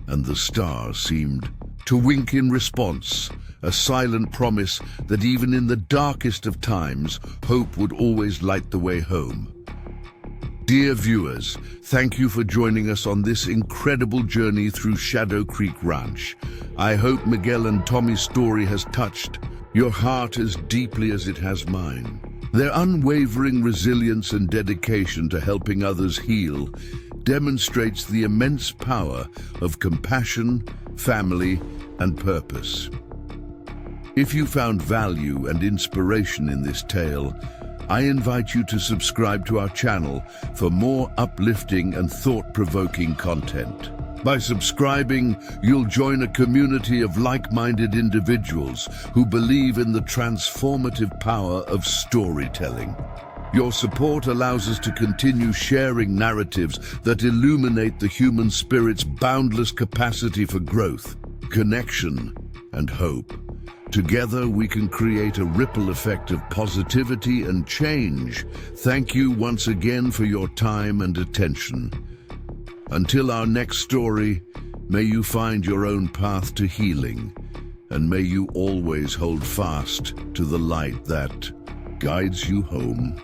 And the star seemed to wink in response, a silent promise that even in the darkest of times, hope would always light the way home. Dear viewers, thank you for joining us on this incredible journey through Shadow Creek Ranch. I hope Miguel and Tommy's story has touched your heart as deeply as it has mine. Their unwavering resilience and dedication to helping others heal demonstrates the immense power of compassion, family, and purpose. If you found value and inspiration in this tale, I invite you to subscribe to our channel for more uplifting and thought-provoking content. By subscribing, you'll join a community of like-minded individuals who believe in the transformative power of storytelling. Your support allows us to continue sharing narratives that illuminate the human spirit's boundless capacity for growth, connection, and hope. Together, we can create a ripple effect of positivity and change. Thank you once again for your time and attention. Until our next story, may you find your own path to healing, and may you always hold fast to the light that guides you home.